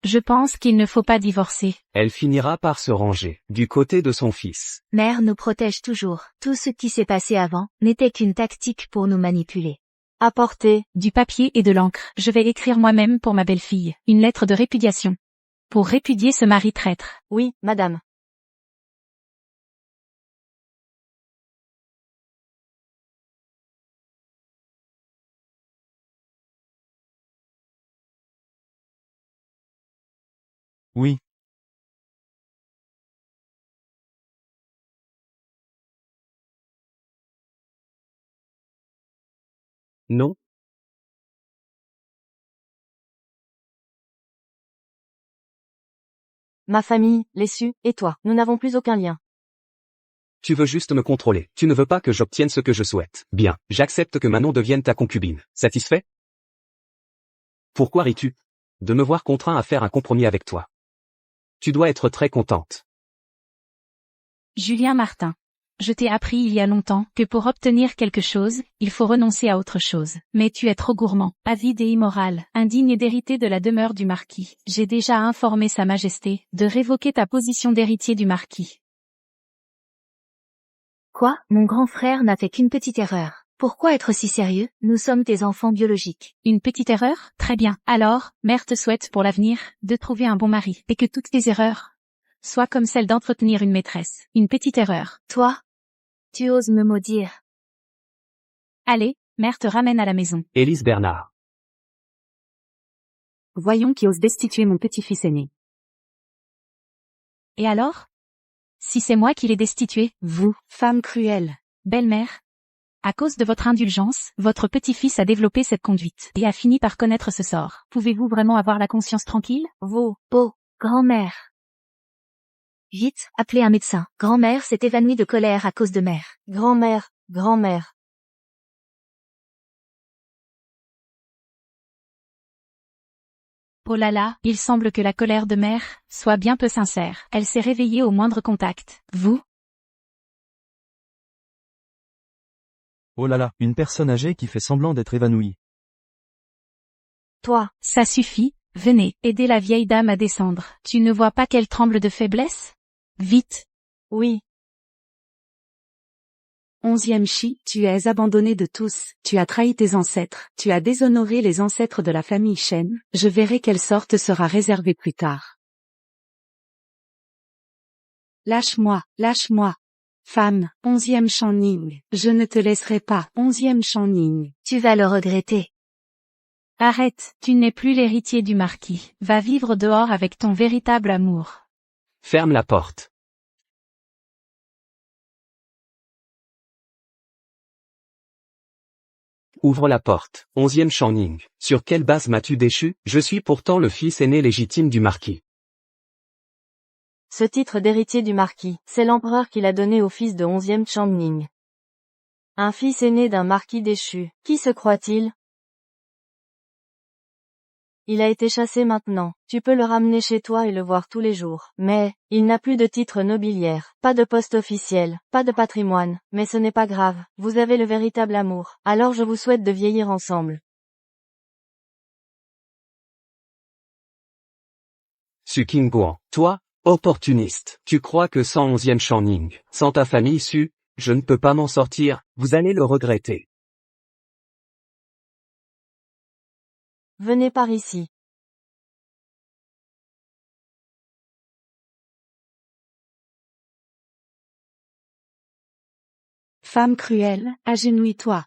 Je pense qu'il ne faut pas divorcer. Elle finira par se ranger, du côté de son fils. Mère nous protège toujours. Tout ce qui s'est passé avant n'était qu'une tactique pour nous manipuler. Apportez. Du papier et de l'encre. Je vais écrire moi-même pour ma belle-fille. Une lettre de répudiation. Pour répudier ce mari traître. Oui, madame. Oui. Non? Ma famille, les Su, et toi, nous n'avons plus aucun lien. Tu veux juste me contrôler. Tu ne veux pas que j'obtienne ce que je souhaite. Bien, j'accepte que Manon devienne ta concubine. Satisfait? Pourquoi ris-tu? De me voir contraint à faire un compromis avec toi. Tu dois être très contente. Julien Martin. Je t'ai appris il y a longtemps que pour obtenir quelque chose, il faut renoncer à autre chose. Mais tu es trop gourmand, avide et immoral, indigne d'hériter de la demeure du marquis. J'ai déjà informé Sa Majesté de révoquer ta position d'héritier du marquis. Quoi? Mon grand frère n'a fait qu'une petite erreur. Pourquoi être si sérieux? Nous sommes tes enfants biologiques. Une petite erreur? Très bien. Alors, mère te souhaite pour l'avenir de trouver un bon mari et que toutes tes erreurs soient comme celle d'entretenir une maîtresse. Une petite erreur. Toi? Tu oses me maudire. Allez, mère te ramène à la maison. Élise Bernard. Voyons qui ose destituer mon petit-fils aîné. Et alors? Si c'est moi qui l'ai destitué, Vous, femme cruelle. belle-mère. À cause de votre indulgence, votre petit-fils a développé cette conduite et a fini par connaître ce sort. Pouvez-vous vraiment avoir la conscience tranquille? Vous. Grand-mère. Vite, appelez un médecin. Grand-mère s'est évanouie de colère à cause de mère. Grand-mère, grand-mère. Oh là là, il semble que la colère de mère soit bien peu sincère. Elle s'est réveillée au moindre contact. Vous? Oh là là, une personne âgée qui fait semblant d'être évanouie. Toi. Ça suffit, venez, aidez la vieille dame à descendre. Tu ne vois pas qu'elle tremble de faiblesse? Vite. Oui. 11e Chi, tu es abandonné de tous, tu as trahi tes ancêtres, tu as déshonoré les ancêtres de la famille Shen, je verrai quelle sorte sera réservée plus tard. Lâche-moi, lâche-moi. Femme, 11e Channing, je ne te laisserai pas, 11e Channing. Tu vas le regretter. Arrête, tu n'es plus l'héritier du marquis. Va vivre dehors avec ton véritable amour. Ferme la porte. Ouvre la porte. 11e Channing. Sur quelle base m'as-tu déchu? Je suis pourtant le fils aîné légitime du marquis. Ce titre d'héritier du marquis, c'est l'empereur qui l'a donné au fils de 11e Channing. Un fils aîné d'un marquis déchu. Qui se croit-il? Il a été chassé maintenant. Tu peux le ramener chez toi et le voir tous les jours. Mais, il n'a plus de titre nobiliaire, pas de poste officiel, pas de patrimoine. Mais ce n'est pas grave. Vous avez le véritable amour. Alors je vous souhaite de vieillir ensemble. Su Qingguan. Toi, opportuniste. Tu crois que sans 11e Channing, sans ta famille Su, je ne peux pas m'en sortir, vous allez le regretter. Venez par ici. Femme cruelle, agenouille-toi.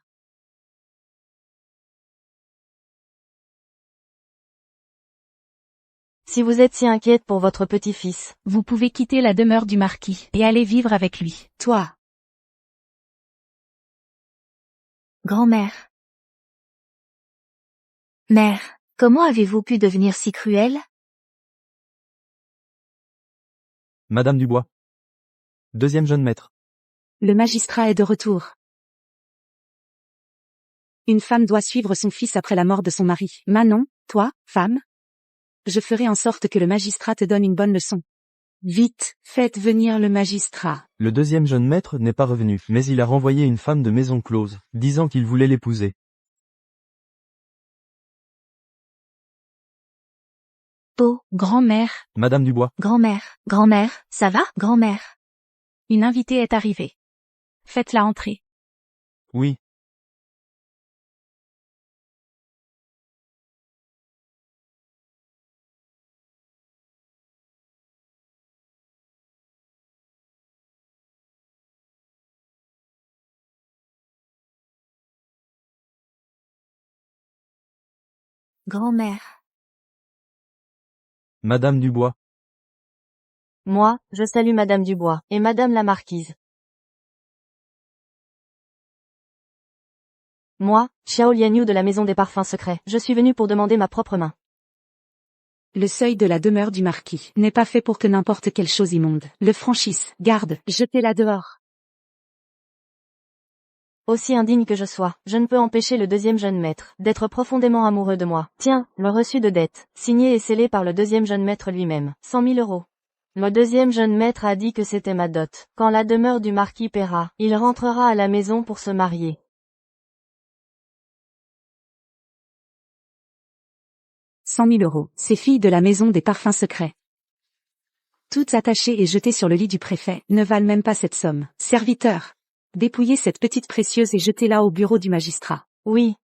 Si vous êtes si inquiète pour votre petit-fils, Vous pouvez quitter la demeure du marquis et aller vivre avec lui. Toi. Grand-mère. Mère, comment avez-vous pu devenir si cruelle? Madame Dubois. Deuxième jeune maître. Le magistrat est de retour. Une femme doit suivre son fils après la mort de son mari. Manon, toi, femme? Je ferai en sorte que le magistrat te donne une bonne leçon. Vite, faites venir le magistrat. Le deuxième jeune maître n'est pas revenu, mais il a renvoyé une femme de maison close, disant qu'il voulait l'épouser. Beau. Grand-mère, Madame Dubois. Grand-mère. Grand-mère, ça va, grand-mère? une invitée est arrivée. Faites-la entrer. Oui. Grand-mère. Madame Dubois. Moi, je salue Madame Dubois, et Madame la Marquise. Moi, Xiao Lianyu de la Maison des Parfums Secrets, je suis venu pour demander ma propre main. Le seuil de la demeure du marquis n'est pas fait pour que n'importe quelle chose immonde le franchisse. Garde, jetez-la dehors. Aussi indigne que je sois, je ne peux empêcher le deuxième jeune maître d'être profondément amoureux de moi. Tiens, le reçu de dette, signé et scellé par le deuxième jeune maître lui-même, 100 000 euros. Le deuxième jeune maître a dit que c'était ma dot. Quand la demeure du marquis paiera, il rentrera à la maison pour se marier. 100 000 euros. Ces filles de la maison des parfums secrets. Toutes attachées et jetées sur le lit du préfet, ne valent même pas cette somme. Serviteur, dépouillez cette petite précieuse et jetez-la au bureau du magistrat. Oui.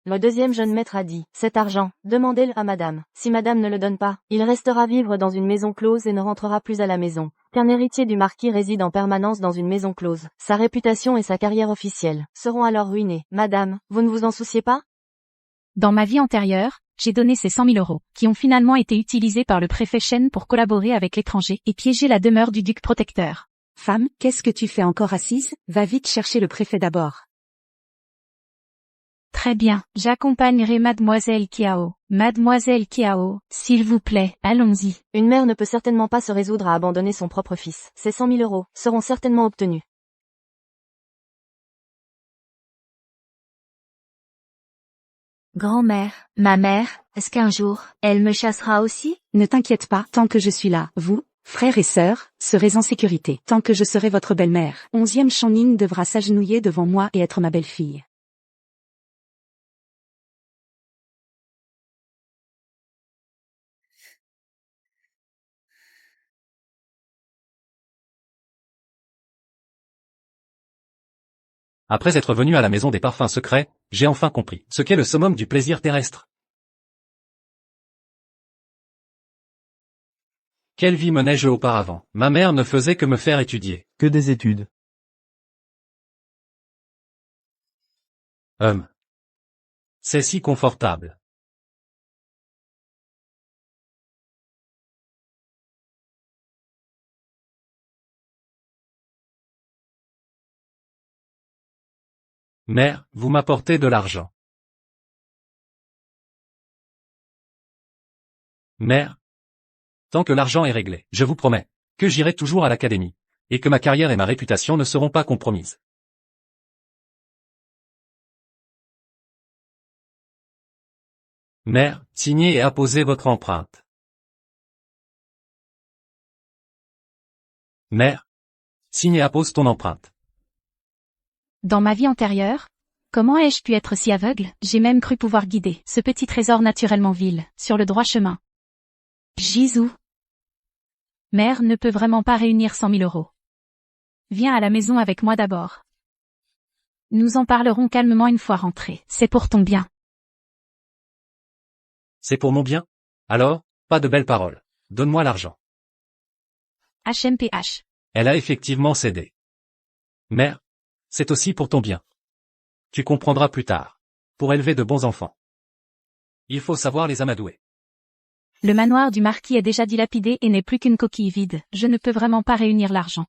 Le deuxième jeune maître a dit, cet argent, demandez-le à madame. Si madame ne le donne pas, il restera vivre dans une maison close et ne rentrera plus à la maison. Qu'un héritier du marquis réside en permanence dans une maison close. Sa réputation et sa carrière officielle seront alors ruinées. Madame, vous ne vous en souciez pas? Dans ma vie antérieure, j'ai donné ces 100 000 euros, qui ont finalement été utilisés par le préfet Shen pour collaborer avec l'étranger et piéger la demeure du duc protecteur. Femme, qu'est-ce que tu fais encore assise? Va vite chercher le préfet d'abord. Très bien, j'accompagnerai Mademoiselle Kiao. Mademoiselle Kiao, s'il vous plaît, allons-y. Une mère ne peut certainement pas se résoudre à abandonner son propre fils. Ces 100 000 euros seront certainement obtenus. Grand-mère. Ma mère, est-ce qu'un jour, elle me chassera aussi? Ne t'inquiète pas, tant que je suis là, vous, frères et sœurs, serez en sécurité. Tant que je serai votre belle-mère, 11e Channing devra s'agenouiller devant moi et être ma belle-fille. Après être venu à la maison des parfums secrets, j'ai enfin compris ce qu'est le summum du plaisir terrestre. Quelle vie menais-je auparavant? Ma mère ne faisait que me faire étudier. Que des études. C'est si confortable. Mère, vous m'apportez de l'argent. Mère, tant que l'argent est réglé, je vous promets que j'irai toujours à l'académie, et que ma carrière et ma réputation ne seront pas compromises. Mère, signez et apposez votre empreinte. Mère, signe et appose ton empreinte. Dans ma vie antérieure, comment ai-je pu être si aveugle? J'ai même cru pouvoir guider ce petit trésor naturellement vil, sur le droit chemin. Jisoo. Mère ne peut vraiment pas réunir 100 000 euros. Viens à la maison avec moi d'abord. Nous en parlerons calmement une fois rentrés. C'est pour ton bien. C'est pour mon bien? Alors, pas de belles paroles. Donne-moi l'argent. HMPH. Elle a effectivement cédé. Mère, c'est aussi pour ton bien. Tu comprendras plus tard. Pour élever de bons enfants, il faut savoir les amadouer. Le manoir du marquis est déjà dilapidé et n'est plus qu'une coquille vide. Je ne peux vraiment pas réunir l'argent.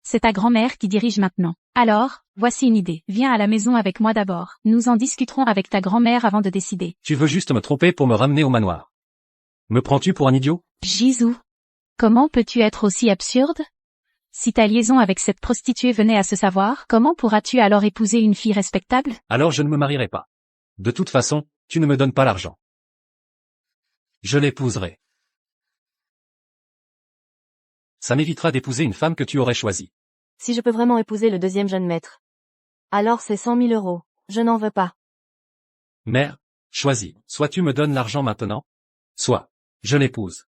C'est ta grand-mère qui dirige maintenant. Alors, voici une idée. Viens à la maison avec moi d'abord. Nous en discuterons avec ta grand-mère avant de décider. Tu veux juste me tromper pour me ramener au manoir. Me prends-tu pour un idiot? Jisoo. Comment peux-tu être aussi absurde? Si ta liaison avec cette prostituée venait à se savoir, comment pourras-tu alors épouser une fille respectable? Alors je ne me marierai pas. De toute façon, tu ne me donnes pas l'argent. Je l'épouserai. Ça m'évitera d'épouser une femme que tu aurais choisie. Si je peux vraiment épouser le deuxième jeune maître. Alors c'est 100 000 euros. Je n'en veux pas. Mère, choisis. Soit tu me donnes l'argent maintenant, soit je l'épouse.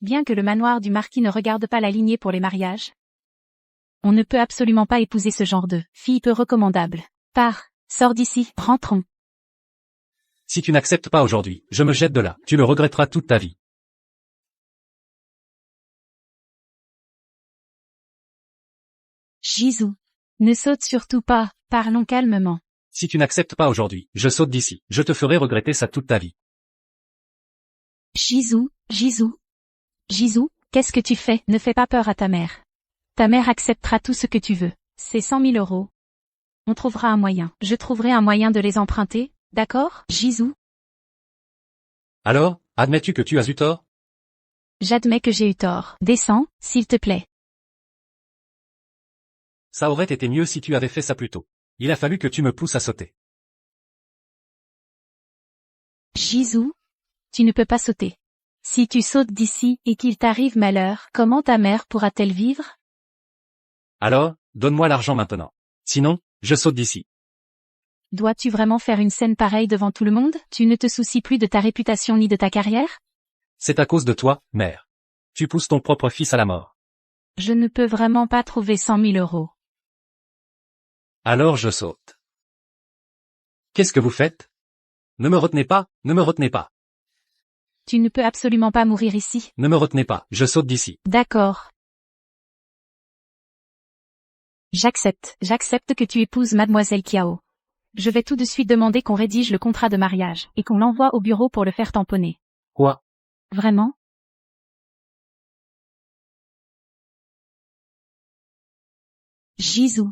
Bien que le manoir du marquis ne regarde pas la lignée pour les mariages, on ne peut absolument pas épouser ce genre de fille peu recommandable. Pars, sors d'ici, rentrons. Si tu n'acceptes pas aujourd'hui, je me jette de là. Tu le regretteras toute ta vie. Jisoo. Ne saute surtout pas, parlons calmement. Si tu n'acceptes pas aujourd'hui, je saute d'ici. Je te ferai regretter ça toute ta vie. Jisoo, Jisoo. Jisoo, qu'est-ce que tu fais? Ne fais pas peur à ta mère. Ta mère acceptera tout ce que tu veux. C'est 100 000 euros. On trouvera un moyen. Je trouverai un moyen de les emprunter, d'accord, Jisoo? Alors, admets-tu que tu as eu tort? J'admets que j'ai eu tort. Descends, s'il te plaît. Ça aurait été mieux si tu avais fait ça plus tôt. Il a fallu que tu me pousses à sauter. Jisoo, tu ne peux pas sauter. Si tu sautes d'ici et qu'il t'arrive malheur, comment ta mère pourra-t-elle vivre? Alors, donne-moi l'argent maintenant. Sinon, je saute d'ici. Dois-tu vraiment faire une scène pareille devant tout le monde? Tu ne te soucies plus de ta réputation ni de ta carrière? C'est à cause de toi, mère. Tu pousses ton propre fils à la mort. Je ne peux vraiment pas trouver 100 000 euros. Alors je saute. Qu'est-ce que vous faites? Ne me retenez pas, ne me retenez pas. Tu ne peux absolument pas mourir ici. Ne me retenez pas, je saute d'ici. D'accord. J'accepte que tu épouses Mademoiselle Kiao. Je vais tout de suite demander qu'on rédige le contrat de mariage, et qu'on l'envoie au bureau pour le faire tamponner. Quoi? Vraiment? Jisoo.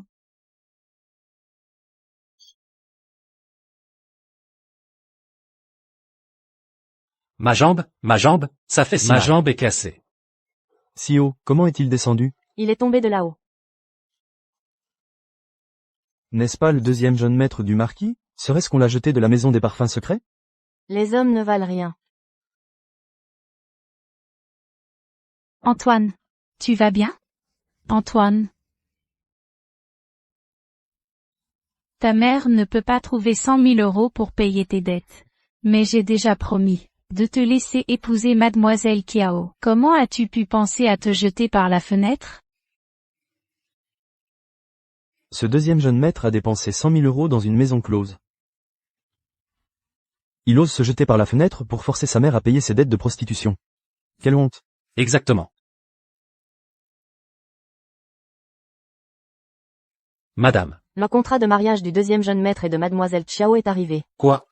Ma jambe, ça fait si mal. Ma jambe est cassée. Si haut, comment est-il descendu? Il est tombé de là-haut. N'est-ce pas le deuxième jeune maître du marquis? Serait-ce qu'on l'a jeté de la maison des parfums secrets? Les hommes ne valent rien. Antoine. Tu vas bien? Antoine. Ta mère ne peut pas trouver 100 000 euros pour payer tes dettes. Mais j'ai déjà promis de te laisser épouser Mademoiselle Kiao. Comment as-tu pu penser à te jeter par la fenêtre? Ce deuxième jeune maître a dépensé 100 000 euros dans une maison close. Il ose se jeter par la fenêtre pour forcer sa mère à payer ses dettes de prostitution. Quelle honte! Exactement. Madame. Le contrat de mariage du deuxième jeune maître et de Mademoiselle Chiao est arrivé. Quoi?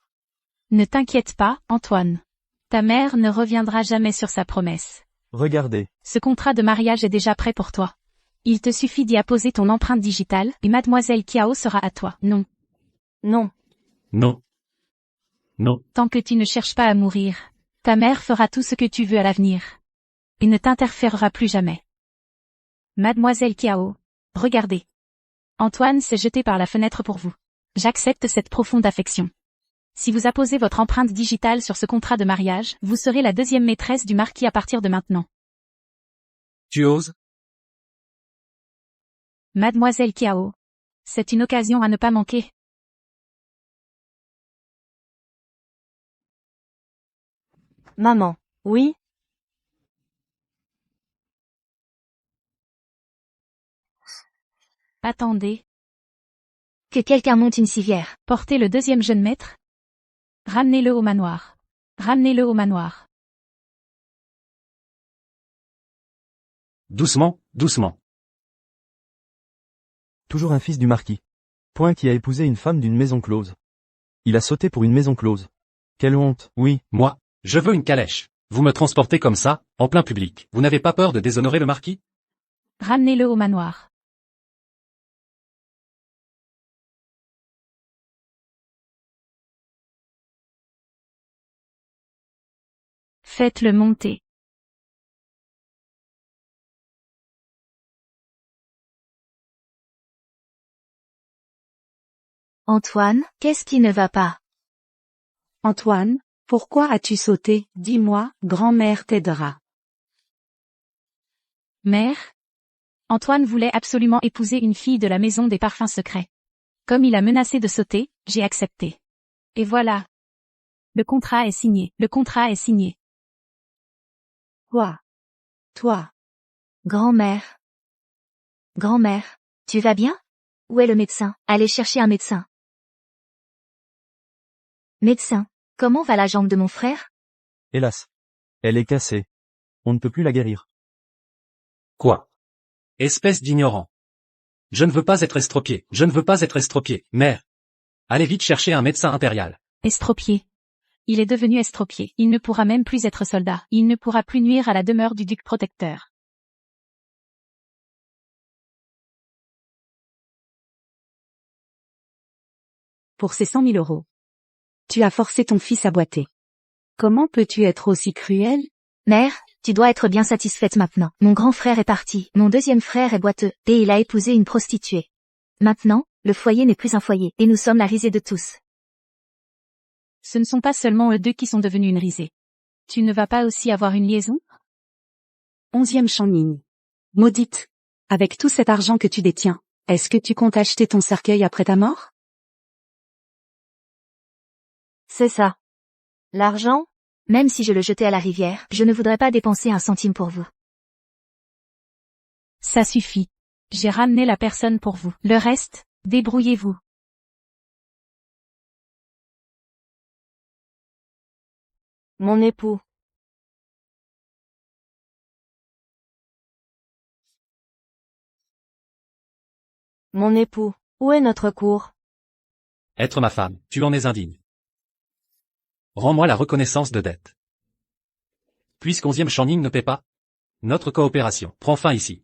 Ne t'inquiète pas, Antoine. Ta mère ne reviendra jamais sur sa promesse. Regardez. Ce contrat de mariage est déjà prêt pour toi. Il te suffit d'y apposer ton empreinte digitale, et Mademoiselle Kiao sera à toi. Non. Non. Non. Non. Tant que tu ne cherches pas à mourir, ta mère fera tout ce que tu veux à l'avenir. Et ne t'interférera plus jamais. Mademoiselle Kiao, regardez. Antoine s'est jeté par la fenêtre pour vous. J'accepte cette profonde affection. Si vous apposez votre empreinte digitale sur ce contrat de mariage, vous serez la deuxième maîtresse du marquis à partir de maintenant. Tu oses? Mademoiselle Kiao. C'est une occasion à ne pas manquer. Maman. Oui? Attendez. Que quelqu'un monte une civière. Portez le deuxième jeune maître. Ramenez-le au manoir. Ramenez-le au manoir. Doucement, doucement. Toujours un fils du marquis. Point qui a épousé une femme d'une maison close. Il a sauté pour une maison close. Quelle honte, oui. Moi, je veux une calèche. Vous me transportez comme ça, en plein public. Vous n'avez pas peur de déshonorer le marquis? Ramenez-le au manoir. Faites-le monter. Antoine, qu'est-ce qui ne va pas? Antoine, pourquoi as-tu sauté? Dis-moi, grand-mère t'aidera. Mère? Antoine voulait absolument épouser une fille de la maison des parfums secrets. Comme il a menacé de sauter, j'ai accepté. Et voilà. Le contrat est signé. Le contrat est signé. Quoi? Toi? Grand-mère. Grand-mère, tu vas bien? Où est le médecin? Allez chercher un médecin. Médecin, comment va la jambe de mon frère? Hélas. Elle est cassée. On ne peut plus la guérir. Quoi? Espèce d'ignorant. Je ne veux pas être estropié. Je ne veux pas être estropié. Mère. Allez vite chercher un médecin impérial. Estropié. Il est devenu estropié. Il ne pourra même plus être soldat. Il ne pourra plus nuire à la demeure du duc protecteur. Pour ces 100 000 euros. Tu as forcé ton fils à boiter. Comment peux-tu être aussi cruel? Mère, tu dois être bien satisfaite maintenant. Mon grand frère est parti. Mon deuxième frère est boiteux. Et il a épousé une prostituée. Maintenant, le foyer n'est plus un foyer. Et nous sommes la risée de tous. Ce ne sont pas seulement eux deux qui sont devenus une risée. Tu ne vas pas aussi avoir une liaison? 11e Channing. Maudite. Avec tout cet argent que tu détiens, est-ce que tu comptes acheter ton cercueil après ta mort? C'est ça. L'argent? Même si je le jetais à la rivière, je ne voudrais pas dépenser un centime pour vous. Ça suffit. J'ai ramené la personne pour vous. Le reste, débrouillez-vous. Mon époux. Mon époux. Où est notre cour? Être ma femme, tu en es indigne. Rends-moi la reconnaissance de dette. Puisqu'onzième Channing ne paie pas, notre coopération prend fin ici.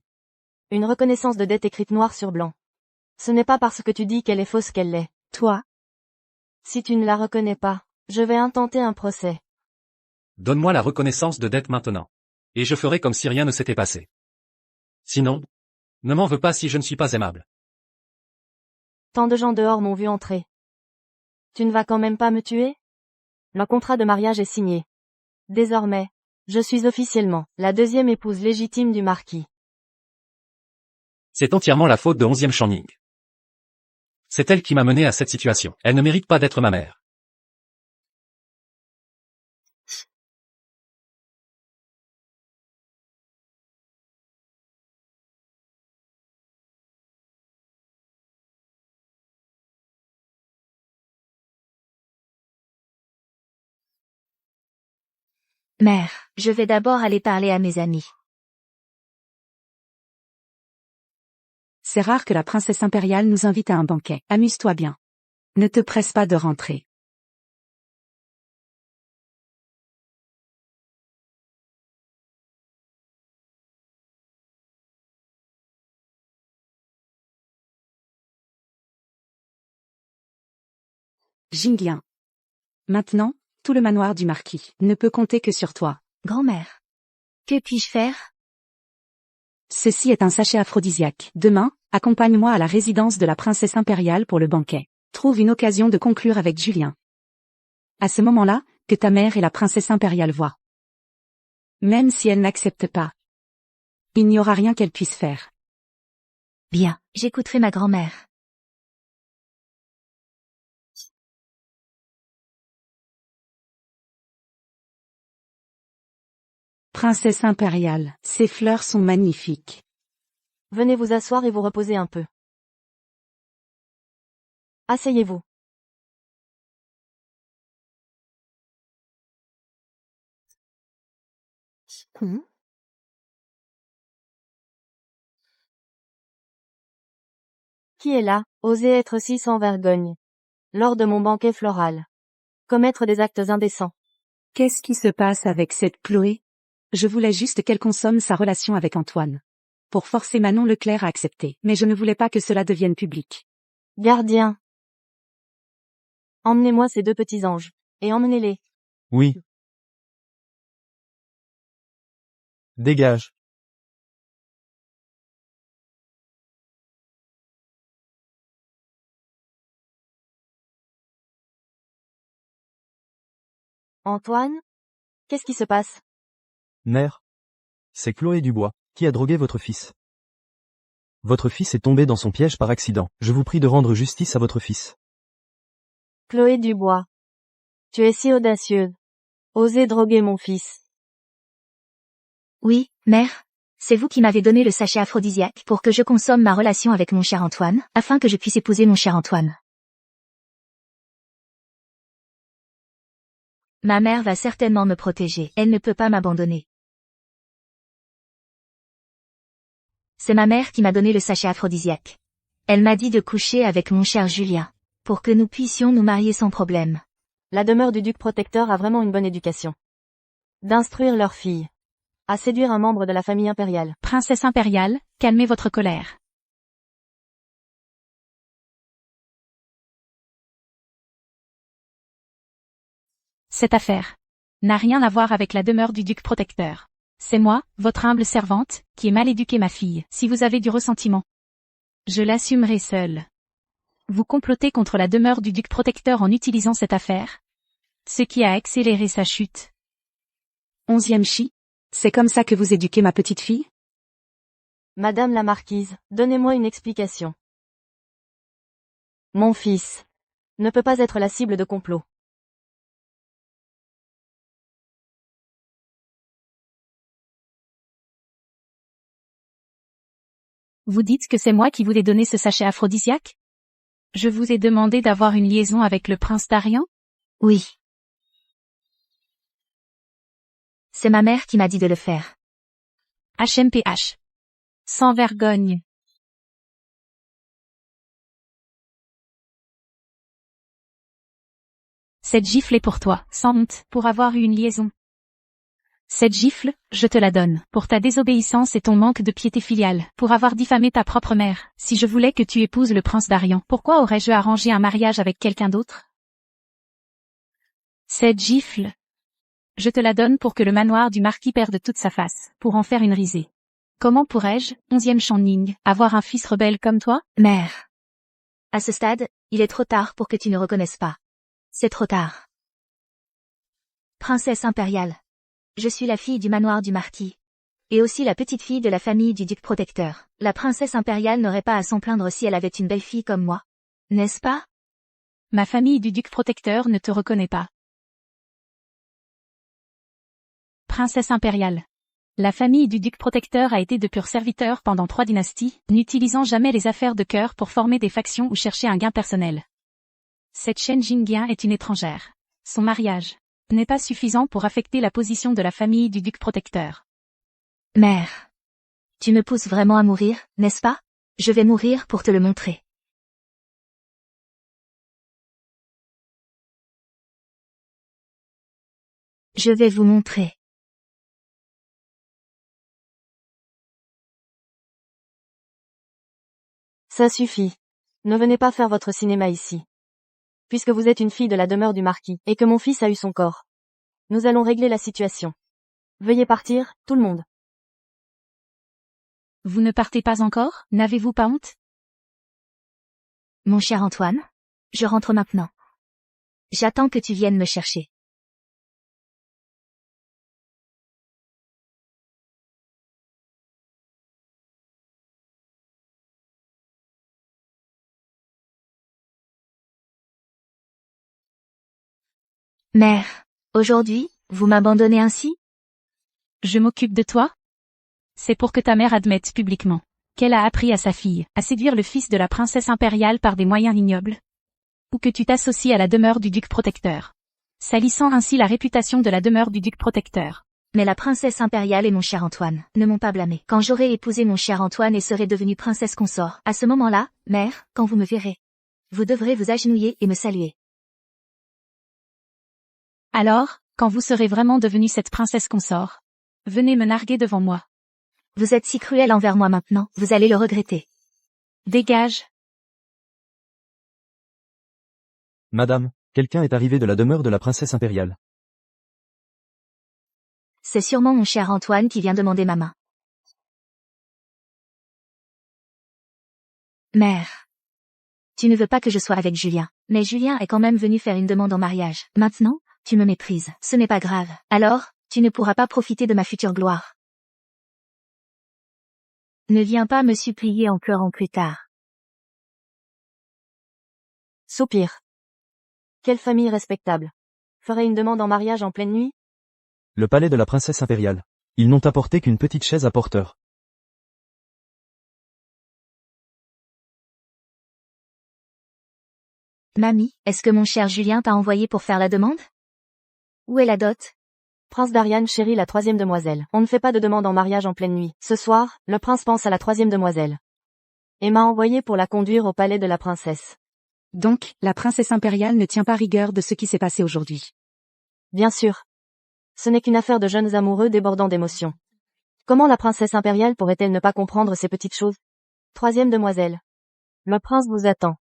Une reconnaissance de dette écrite noir sur blanc. Ce n'est pas parce que tu dis qu'elle est fausse qu'elle l'est. Toi? Si tu ne la reconnais pas, je vais intenter un procès. Donne-moi la reconnaissance de dette maintenant. Et je ferai comme si rien ne s'était passé. Sinon, ne m'en veux pas si je ne suis pas aimable. Tant de gens dehors m'ont vu entrer. Tu ne vas quand même pas me tuer? Le contrat de mariage est signé. Désormais, je suis officiellement la deuxième épouse légitime du marquis. C'est entièrement la faute de onzième Channing. C'est elle qui m'a mené à cette situation. Elle ne mérite pas d'être ma mère. Mère, je vais d'abord aller parler à mes amis. C'est rare que la princesse impériale nous invite à un banquet. Amuse-toi bien. Ne te presse pas de rentrer. Jinglien. Maintenant, tout le manoir du marquis ne peut compter que sur toi. Grand-mère. Que puis-je faire? Ceci est un sachet aphrodisiaque. Demain, accompagne-moi à la résidence de la princesse impériale pour le banquet. Trouve une occasion de conclure avec Julien. À ce moment-là, que ta mère et la princesse impériale voient. Même si elle n'accepte pas, il n'y aura rien qu'elle puisse faire. Bien, j'écouterai ma grand-mère. Princesse impériale, ces fleurs sont magnifiques. Venez vous asseoir et vous reposer un peu. Asseyez-vous. Qui est là, oser être si sans vergogne? Lors de mon banquet floral. Commettre des actes indécents. Qu'est-ce qui se passe avec cette Chloé? Je voulais juste qu'elle consomme sa relation avec Antoine. Pour forcer Manon Leclerc à accepter, mais je ne voulais pas que cela devienne public. Gardien. Emmenez-moi ces deux petits anges. Et emmenez-les. Oui. Dégage. Antoine? Qu'est-ce qui se passe? Mère. C'est Chloé Dubois, qui a drogué votre fils. Votre fils est tombé dans son piège par accident. Je vous prie de rendre justice à votre fils. Chloé Dubois. Tu es si audacieuse. Osez droguer mon fils. Oui, mère. C'est vous qui m'avez donné le sachet aphrodisiaque pour que je consomme ma relation avec mon cher Antoine, afin que je puisse épouser mon cher Antoine. Ma mère va certainement me protéger. Elle ne peut pas m'abandonner. C'est ma mère qui m'a donné le sachet aphrodisiaque. Elle m'a dit de coucher avec mon cher Julien, pour que nous puissions nous marier sans problème. La demeure du duc protecteur a vraiment une bonne éducation. D'instruire leur fille. À séduire un membre de la famille impériale. Princesse impériale, calmez votre colère. Cette affaire n'a rien à voir avec la demeure du duc protecteur. C'est moi, votre humble servante, qui ai mal éduqué ma fille. Si vous avez du ressentiment, je l'assumerai seule. Vous complotez contre la demeure du duc protecteur en utilisant cette affaire, ce qui a accéléré sa chute. 11e chi. C'est comme ça que vous éduquez ma petite fille? Madame la marquise, donnez-moi une explication. Mon fils ne peut pas être la cible de complot. Vous dites que c'est moi qui vous ai donné ce sachet aphrodisiaque? Je vous ai demandé d'avoir une liaison avec le prince Darian? Oui. C'est ma mère qui m'a dit de le faire. HMPH. Sans vergogne. Cette gifle est pour toi, sans honte, pour avoir eu une liaison. Cette gifle, je te la donne, pour ta désobéissance et ton manque de piété filiale, pour avoir diffamé ta propre mère. Si je voulais que tu épouses le prince Darian, pourquoi aurais-je arrangé un mariage avec quelqu'un d'autre? Cette gifle, je te la donne pour que le manoir du marquis perde toute sa face, pour en faire une risée. Comment pourrais-je, 11e Channing, avoir un fils rebelle comme toi? Mère. À ce stade, il est trop tard pour que tu ne reconnaisses pas. C'est trop tard. Princesse impériale. Je suis la fille du manoir du marquis. Et aussi la petite fille de la famille du duc protecteur. La princesse impériale n'aurait pas à s'en plaindre si elle avait une belle fille comme moi. N'est-ce pas? Ma famille du duc protecteur ne te reconnaît pas. Princesse impériale. La famille du duc protecteur a été de purs serviteurs pendant 3 dynasties, n'utilisant jamais les affaires de cœur pour former des factions ou chercher un gain personnel. Cette Chen Jingyan est une étrangère. Son mariage n'est pas suffisant pour affecter la position de la famille du duc protecteur. Mère. Tu me pousses vraiment à mourir, n'est-ce pas? Je vais mourir pour te le montrer. Je vais vous montrer. Ça suffit. Ne venez pas faire votre cinéma ici. Puisque vous êtes une fille de la demeure du marquis, et que mon fils a eu son corps. Nous allons régler la situation. Veuillez partir, tout le monde. Vous ne partez pas encore? N'avez-vous pas honte? Mon cher Antoine, je rentre maintenant. J'attends que tu viennes me chercher. Mère, aujourd'hui, vous m'abandonnez ainsi? Je m'occupe de toi? C'est pour que ta mère admette publiquement qu'elle a appris à sa fille à séduire le fils de la princesse impériale par des moyens ignobles. Ou que tu t'associes à la demeure du duc protecteur, salissant ainsi la réputation de la demeure du duc protecteur. Mais la princesse impériale et mon cher Antoine ne m'ont pas blâmé. Quand j'aurai épousé mon cher Antoine et serai devenue princesse consort, à ce moment-là, mère, quand vous me verrez, vous devrez vous agenouiller et me saluer. Alors, quand vous serez vraiment devenue cette princesse consort, venez me narguer devant moi. Vous êtes si cruel envers moi maintenant, vous allez le regretter. Dégage. Madame, quelqu'un est arrivé de la demeure de la princesse impériale. C'est sûrement mon cher Antoine qui vient demander ma main. Mère. Tu ne veux pas que je sois avec Julien, mais Julien est quand même venu faire une demande en mariage. Maintenant, tu me méprises. Ce n'est pas grave. Alors, tu ne pourras pas profiter de ma future gloire. Ne viens pas me supplier en pleurant plus tard. Soupir. Quelle famille respectable. Ferait une demande en mariage en pleine nuit? Le palais de la princesse impériale. Ils n'ont apporté qu'une petite chaise à porteur. Mamie, est-ce que mon cher Julien t'a envoyé pour faire la demande? Où est la dot? Prince Darian chérit la troisième demoiselle. On ne fait pas de demande en mariage en pleine nuit. Ce soir, le prince pense à la troisième demoiselle. Et m'a envoyé pour la conduire au palais de la princesse. Donc, la princesse impériale ne tient pas rigueur de ce qui s'est passé aujourd'hui. Bien sûr. Ce n'est qu'une affaire de jeunes amoureux débordant d'émotions. Comment la princesse impériale pourrait-elle ne pas comprendre ces petites choses? Troisième demoiselle. Le prince vous attend.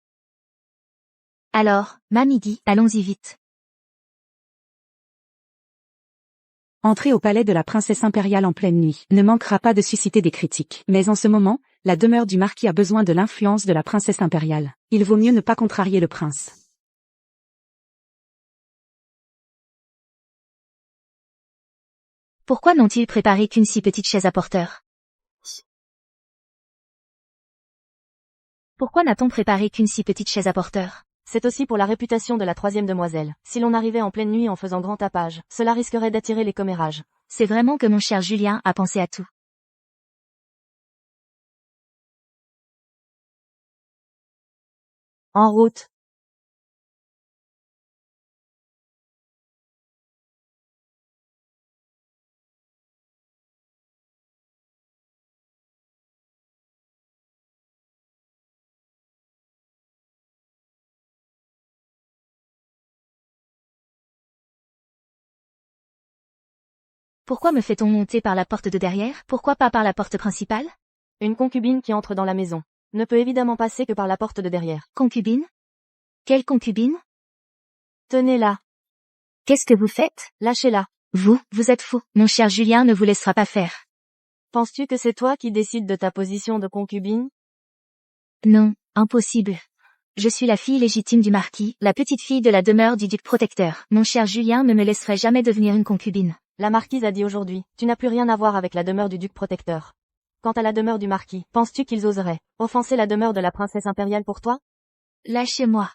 Alors, mamie dit, allons-y vite. Entrer au palais de la princesse impériale en pleine nuit ne manquera pas de susciter des critiques. Mais en ce moment, la demeure du marquis a besoin de l'influence de la princesse impériale. Il vaut mieux ne pas contrarier le prince. Pourquoi n'ont-ils préparé qu'une si petite chaise à porteur? Pourquoi n'a-t-on préparé qu'une si petite chaise à porteur? C'est aussi pour la réputation de la troisième demoiselle. Si l'on arrivait en pleine nuit en faisant grand tapage, cela risquerait d'attirer les commérages. C'est vraiment que mon cher Julien a pensé à tout. En route. Pourquoi me fait-on monter par la porte de derrière? Pourquoi pas par la porte principale? Une concubine qui entre dans la maison ne peut évidemment passer que par la porte de derrière. Concubine? Quelle concubine? Tenez-la. Qu'est-ce que vous faites? Lâchez-la. Vous êtes fou. Mon cher Julien ne vous laissera pas faire. Penses-tu que c'est toi qui décides de ta position de concubine? Non, impossible. Je suis la fille légitime du marquis, la petite fille de la demeure du duc protecteur. Mon cher Julien ne me laisserait jamais devenir une concubine. La marquise a dit aujourd'hui, tu n'as plus rien à voir avec la demeure du duc protecteur. Quant à la demeure du marquis, penses-tu qu'ils oseraient offenser la demeure de la princesse impériale pour toi? Lâchez-moi.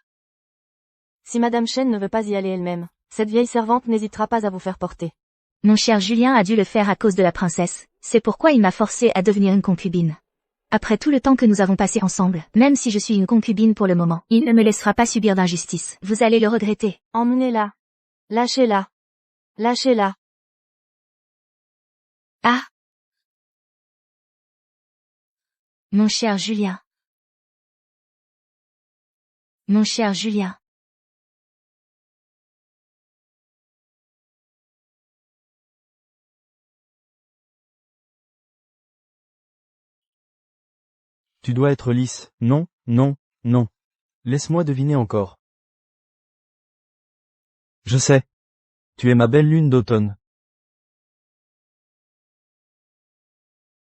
Si Madame Chen ne veut pas y aller elle-même, cette vieille servante n'hésitera pas à vous faire porter. Mon cher Julien a dû le faire à cause de la princesse, c'est pourquoi il m'a forcée à devenir une concubine. Après tout le temps que nous avons passé ensemble, même si je suis une concubine pour le moment, il ne me laissera pas subir d'injustice. Vous allez le regretter. Emmenez-la. Lâchez-la. Lâchez-la. Ah! Mon cher Julien. Mon cher Julien. Tu dois être lisse. Non, non, non. Laisse-moi deviner encore. Je sais. Tu es ma belle lune d'automne.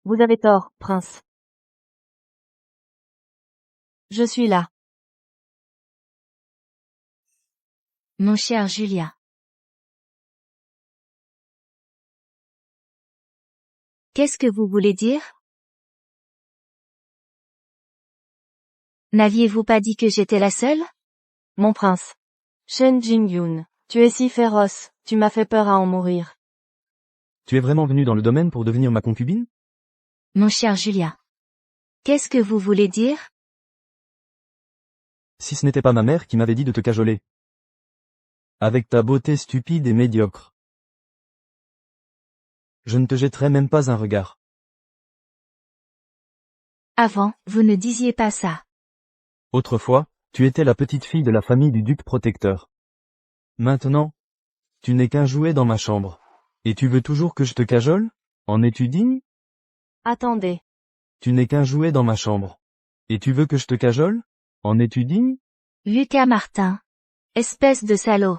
Vous avez tort, prince. Je suis là. Mon cher Julien. Qu'est-ce que vous voulez dire? N'aviez-vous pas dit que j'étais la seule? Mon prince. Shen Jingyun, tu es si féroce, tu m'as fait peur à en mourir. Tu es vraiment venu dans le domaine pour devenir ma concubine? Mon cher Julien. Qu'est-ce que vous voulez dire? Si ce n'était pas ma mère qui m'avait dit de te cajoler. Avec ta beauté stupide et médiocre. Je ne te jetterai même pas un regard. Avant, vous ne disiez pas ça. Autrefois, tu étais la petite fille de la famille du duc protecteur. Maintenant, tu n'es qu'un jouet dans ma chambre. Et tu veux toujours que je te cajole? En es-tu digne? Attendez. Tu n'es qu'un jouet dans ma chambre. Et tu veux que je te cajole? En es-tu digne? Lucas Martin. Espèce de salaud.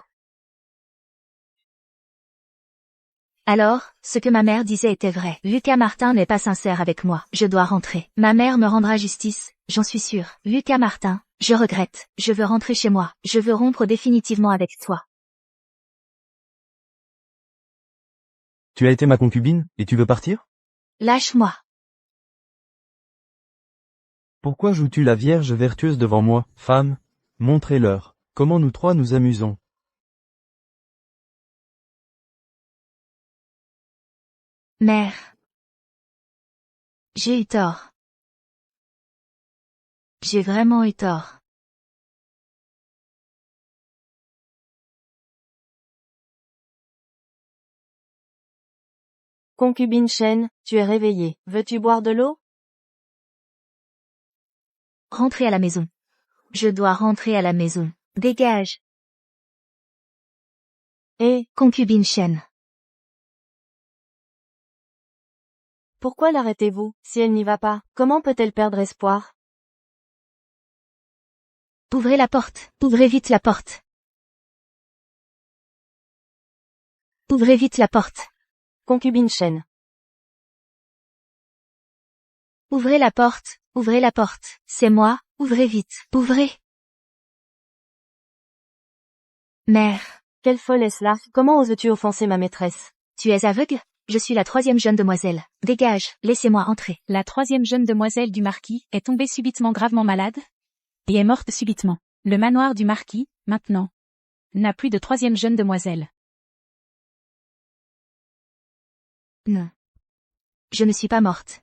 Alors, ce que ma mère disait était vrai. Lucas Martin n'est pas sincère avec moi. Je dois rentrer. Ma mère me rendra justice, j'en suis sûre. Lucas Martin, je regrette. Je veux rentrer chez moi. Je veux rompre définitivement avec toi. Tu as été ma concubine, et tu veux partir? Lâche-moi. Pourquoi joues-tu la Vierge vertueuse devant moi, femme? Montrez-leur comment nous trois nous amusons. Mère. J'ai eu tort. J'ai vraiment eu tort. Concubine Chen, tu es réveillée. Veux-tu boire de l'eau? Rentrez à la maison. Je dois rentrer à la maison. Dégage. Et, Concubine Chen. pourquoi l'arrêtez-vous? Si elle n'y va pas, comment peut-elle perdre espoir? Ouvrez la porte. Ouvrez vite la porte. Ouvrez vite la porte. Concubine Chen. Ouvrez la porte. Ouvrez la porte. C'est moi. Ouvrez vite. Ouvrez. Mère. Quelle folle est-ce là? Comment oses-tu offenser ma maîtresse? Tu es aveugle? Je suis la troisième jeune demoiselle. Dégage. Laissez-moi entrer. La troisième jeune demoiselle du marquis est tombée subitement gravement malade et est morte subitement. Le manoir du marquis, maintenant, n'a plus de troisième jeune demoiselle. Non. Je ne suis pas morte.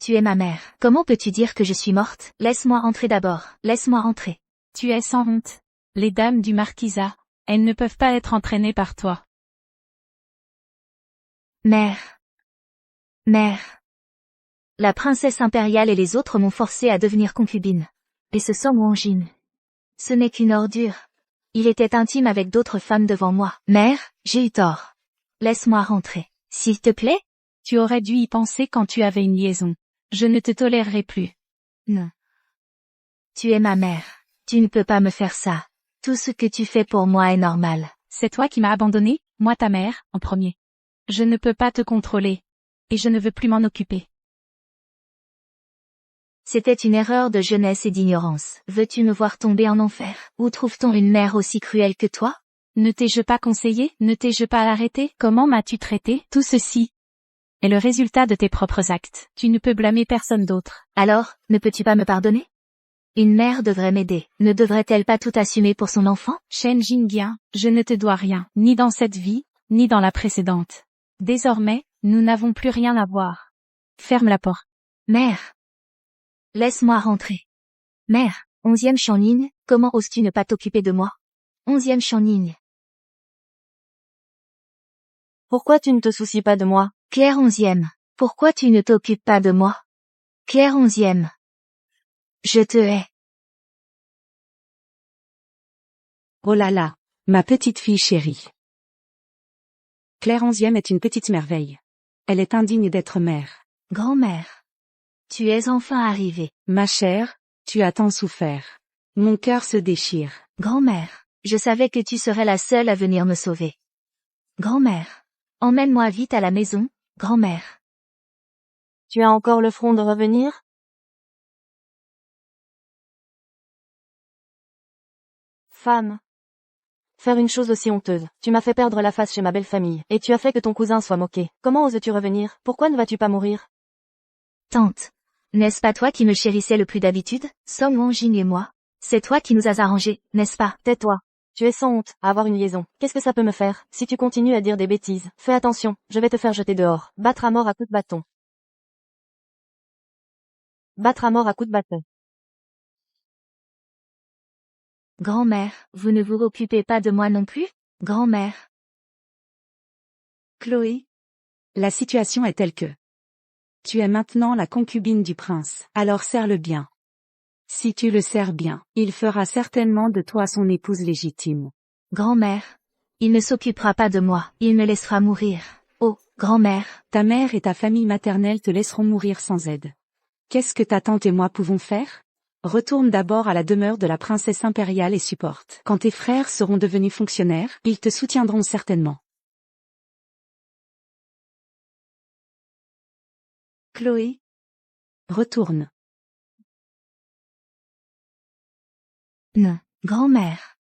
Tu es ma mère. Comment peux-tu dire que je suis morte? Laisse-moi entrer d'abord. Laisse-moi entrer. Tu es sans honte. Les dames du marquisat, elles ne peuvent pas être entraînées par toi. Mère. Mère. La princesse impériale et les autres m'ont forcée à devenir concubine. Et ce Song Wonjin. Ce n'est qu'une ordure. Il était intime avec d'autres femmes devant moi. Mère, j'ai eu tort. Laisse-moi rentrer. S'il te plaît? Tu aurais dû y penser quand tu avais une liaison. Je ne te tolérerai plus. Non. Tu es ma mère. Tu ne peux pas me faire ça. Tout ce que tu fais pour moi est normal. C'est toi qui m'as abandonné, moi ta mère, en premier. Je ne peux pas te contrôler. Et je ne veux plus m'en occuper. C'était une erreur de jeunesse et d'ignorance. Veux-tu me voir tomber en enfer? Où trouve-t-on une mère aussi cruelle que toi? Ne t'ai-je pas conseillé? Ne t'ai-je pas arrêté? Comment m'as-tu traité? Tout ceci est le résultat de tes propres actes. Tu ne peux blâmer personne d'autre. Alors, ne peux-tu pas me pardonner? Une mère devrait m'aider. Ne devrait-elle pas tout assumer pour son enfant? Shen Jingyan, je ne te dois rien, ni dans cette vie, ni dans la précédente. Désormais, nous n'avons plus rien à voir. Ferme la porte. Mère. Laisse-moi rentrer. Mère, 11e Channing, comment oses-tu ne pas t'occuper de moi? 11e Channing. Pourquoi tu ne te soucies pas de moi? Claire 11e. Pourquoi tu ne t'occupes pas de moi? Claire 11e. Je te hais. Oh là là, ma petite fille chérie. Claire 11e est une petite merveille. Elle est indigne d'être mère. Grand-mère. Tu es enfin arrivée. Ma chère, tu as tant souffert. Mon cœur se déchire. Grand-mère. Je savais que tu serais la seule à venir me sauver. Grand-mère. Emmène-moi vite à la maison, grand-mère. Tu as encore le front de revenir? Femme. Faire une chose aussi honteuse. Tu m'as fait perdre la face chez ma belle famille, et tu as fait que ton cousin soit moqué. Comment oses-tu revenir? Pourquoi ne vas-tu pas mourir? Tante. N'est-ce pas toi qui me chérissais le plus d'habitude? Song Wonjin et moi. C'est toi qui nous as arrangés, n'est-ce pas? Tais-toi. Tu es sans honte, à avoir une liaison. Qu'est-ce que ça peut me faire? Si tu continues à dire des bêtises, fais attention, je vais te faire jeter dehors. Battre à mort à coups de bâton. Battre à mort à coups de bâton. Grand-mère, vous ne vous occupez pas de moi non plus? Grand-mère. Chloé. La situation est telle que tu es maintenant la concubine du prince, alors serre-le bien. Si tu le sers bien, il fera certainement de toi son épouse légitime. Grand-mère. Il ne s'occupera pas de moi, il me laissera mourir. Oh, grand-mère. Ta mère et ta famille maternelle te laisseront mourir sans aide. Qu'est-ce que ta tante et moi pouvons faire? Retourne d'abord à la demeure de la princesse impériale et supporte. Quand tes frères seront devenus fonctionnaires, ils te soutiendront certainement. Chloé. Retourne. Non, grand-mère.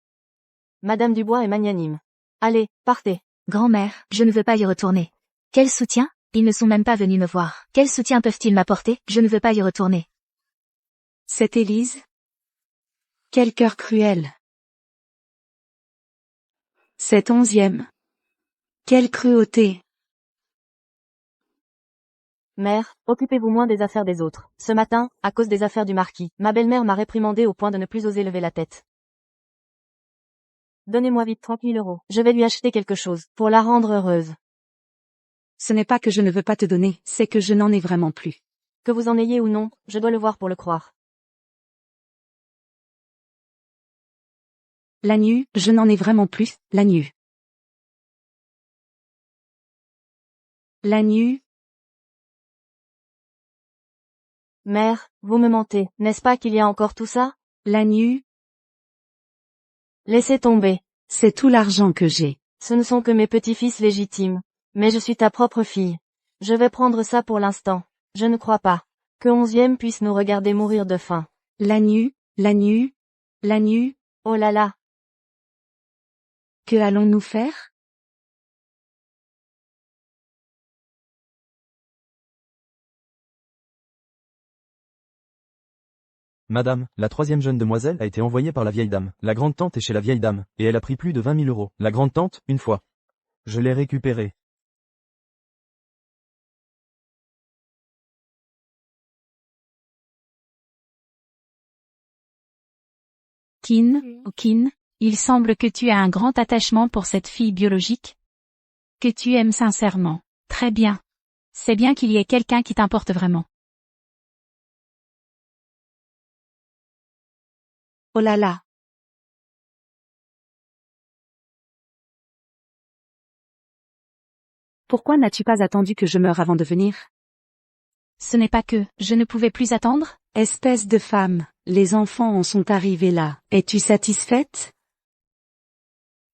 Madame Dubois est magnanime. Allez, partez. Grand-mère, je ne veux pas y retourner. Quel soutien? Ils ne sont même pas venus me voir. Quel soutien peuvent-ils m'apporter? Je ne veux pas y retourner. C'est Élise? Quel cœur cruel. C'est 11e. Quelle cruauté. Mère, occupez-vous moins des affaires des autres. Ce matin, à cause des affaires du marquis, ma belle-mère m'a réprimandé au point de ne plus oser lever la tête. Donnez-moi vite 30 000 euros. Je vais lui acheter quelque chose, pour la rendre heureuse. Ce n'est pas que je ne veux pas te donner, c'est que je n'en ai vraiment plus. Que vous en ayez ou non, je dois le voir pour le croire. La nu, je n'en ai vraiment plus, la nu. La nu. Mère, vous me mentez, n'est-ce pas qu'il y a encore tout ça? La nu. Laissez tomber. C'est tout l'argent que j'ai. Ce ne sont que mes petits-fils légitimes. Mais je suis ta propre fille. Je vais prendre ça pour l'instant. Je ne crois pas que 11e puisse nous regarder mourir de faim. La nu, la nu, la nu. Oh là là. Que allons-nous faire? Madame, la troisième jeune demoiselle a été envoyée par la vieille dame. La grande tante est chez la vieille dame, et elle a pris plus de 20 000 euros. La grande tante, une fois. Je l'ai récupérée. Kin, il semble que tu as un grand attachement pour cette fille biologique. Que tu aimes sincèrement. Très bien. C'est bien qu'il y ait quelqu'un qui t'importe vraiment. Oh là là. Pourquoi n'as-tu pas attendu que je meure avant de venir? Ce n'est pas que je ne pouvais plus attendre? Espèce de femme, les enfants en sont arrivés là. Es-tu satisfaite?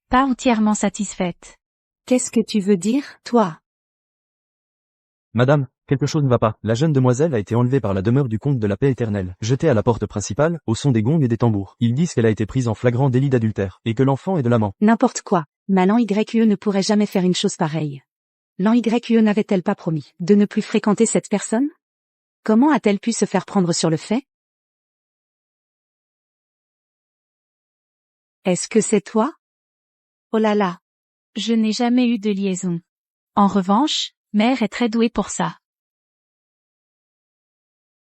Pas entièrement satisfaite. Qu'est-ce que tu veux dire, toi? Madame, quelque chose ne va pas. La jeune demoiselle a été enlevée par la demeure du comte de la paix éternelle, jetée à la porte principale, au son des gongs et des tambours. Ils disent qu'elle a été prise en flagrant délit d'adultère, et que l'enfant est de l'amant. N'importe quoi. Mais l'ANYE ne pourrait jamais faire une chose pareille. L'ANYE n'avait-elle pas promis de ne plus fréquenter cette personne? Comment a-t-elle pu se faire prendre sur le fait? Est-ce que c'est toi? Oh là là. Je n'ai jamais eu de liaison. En revanche, mère est très douée pour ça.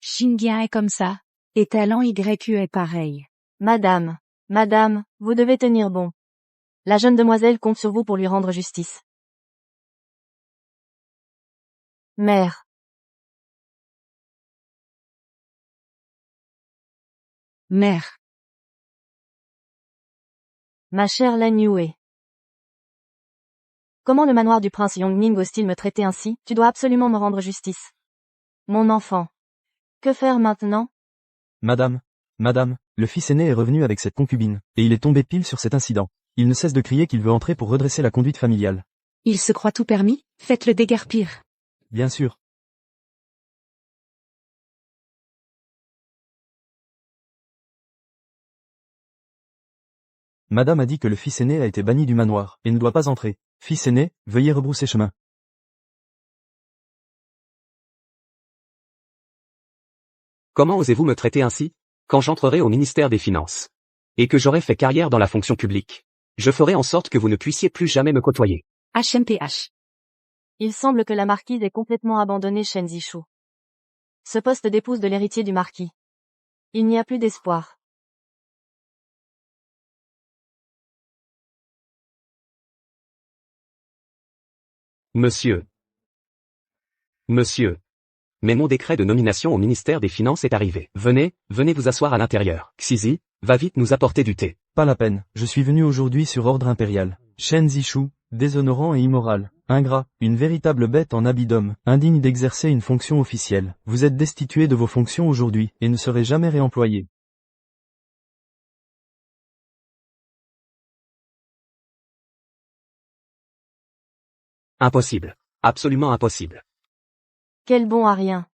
Xinjiang est comme ça. Et ta l'ANYE est pareil. Madame, vous devez tenir bon. La jeune demoiselle compte sur vous pour lui rendre justice. Mère. Mère. Ma chère Lan Yue. Comment le manoir du prince Yongning ose-t-il me traiter ainsi? Tu dois absolument me rendre justice. Mon enfant. Que faire maintenant? Madame, le fils aîné est revenu avec cette concubine, et il est tombé pile sur cet incident. Il ne cesse de crier qu'il veut entrer pour redresser la conduite familiale. Il se croit tout permis? Faites-le déguerpir. Bien sûr. Madame a dit que le fils aîné a été banni du manoir, et ne doit pas entrer. Fils aîné, veuillez rebrousser chemin. Comment osez-vous me traiter ainsi? Quand j'entrerai au ministère des Finances, et que j'aurai fait carrière dans la fonction publique, je ferai en sorte que vous ne puissiez plus jamais me côtoyer. HMPH. Il semble que la marquise ait complètement abandonné Shen Zishu. Ce poste d'épouse de l'héritier du marquis. Il n'y a plus d'espoir. Monsieur. Mais mon décret de nomination au ministère des Finances est arrivé. Venez vous asseoir à l'intérieur. Xizi, va vite nous apporter du thé. Pas la peine, je suis venu aujourd'hui sur ordre impérial. Shen Zishu, déshonorant et immoral, ingrat, une véritable bête en habit d'homme, indigne d'exercer une fonction officielle. Vous êtes destitué de vos fonctions aujourd'hui, et ne serez jamais réemployé. Impossible. Absolument impossible. Quel bon à rien.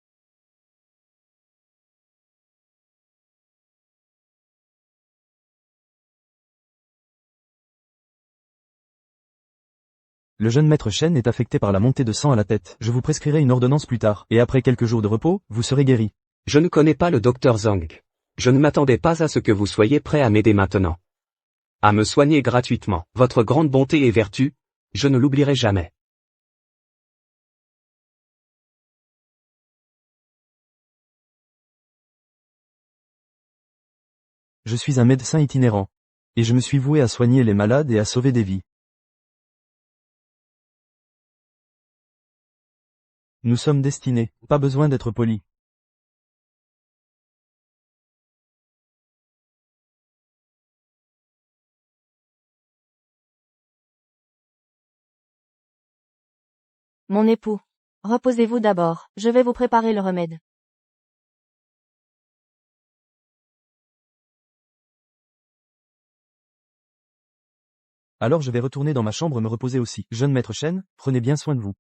Le jeune maître Shen est affecté par la montée de sang à la tête. Je vous prescrirai une ordonnance plus tard, et après quelques jours de repos, vous serez guéri. Je ne connais pas le docteur Zhang. Je ne m'attendais pas à ce que vous soyez prêt à m'aider maintenant. À me soigner gratuitement. Votre grande bonté et vertu, je ne l'oublierai jamais. Je suis un médecin itinérant. Et je me suis voué à soigner les malades et à sauver des vies. Nous sommes destinés, pas besoin d'être polis. Mon époux. Reposez-vous d'abord, je vais vous préparer le remède. Alors je vais retourner dans ma chambre me reposer aussi. Jeune maître Chen, prenez bien soin de vous.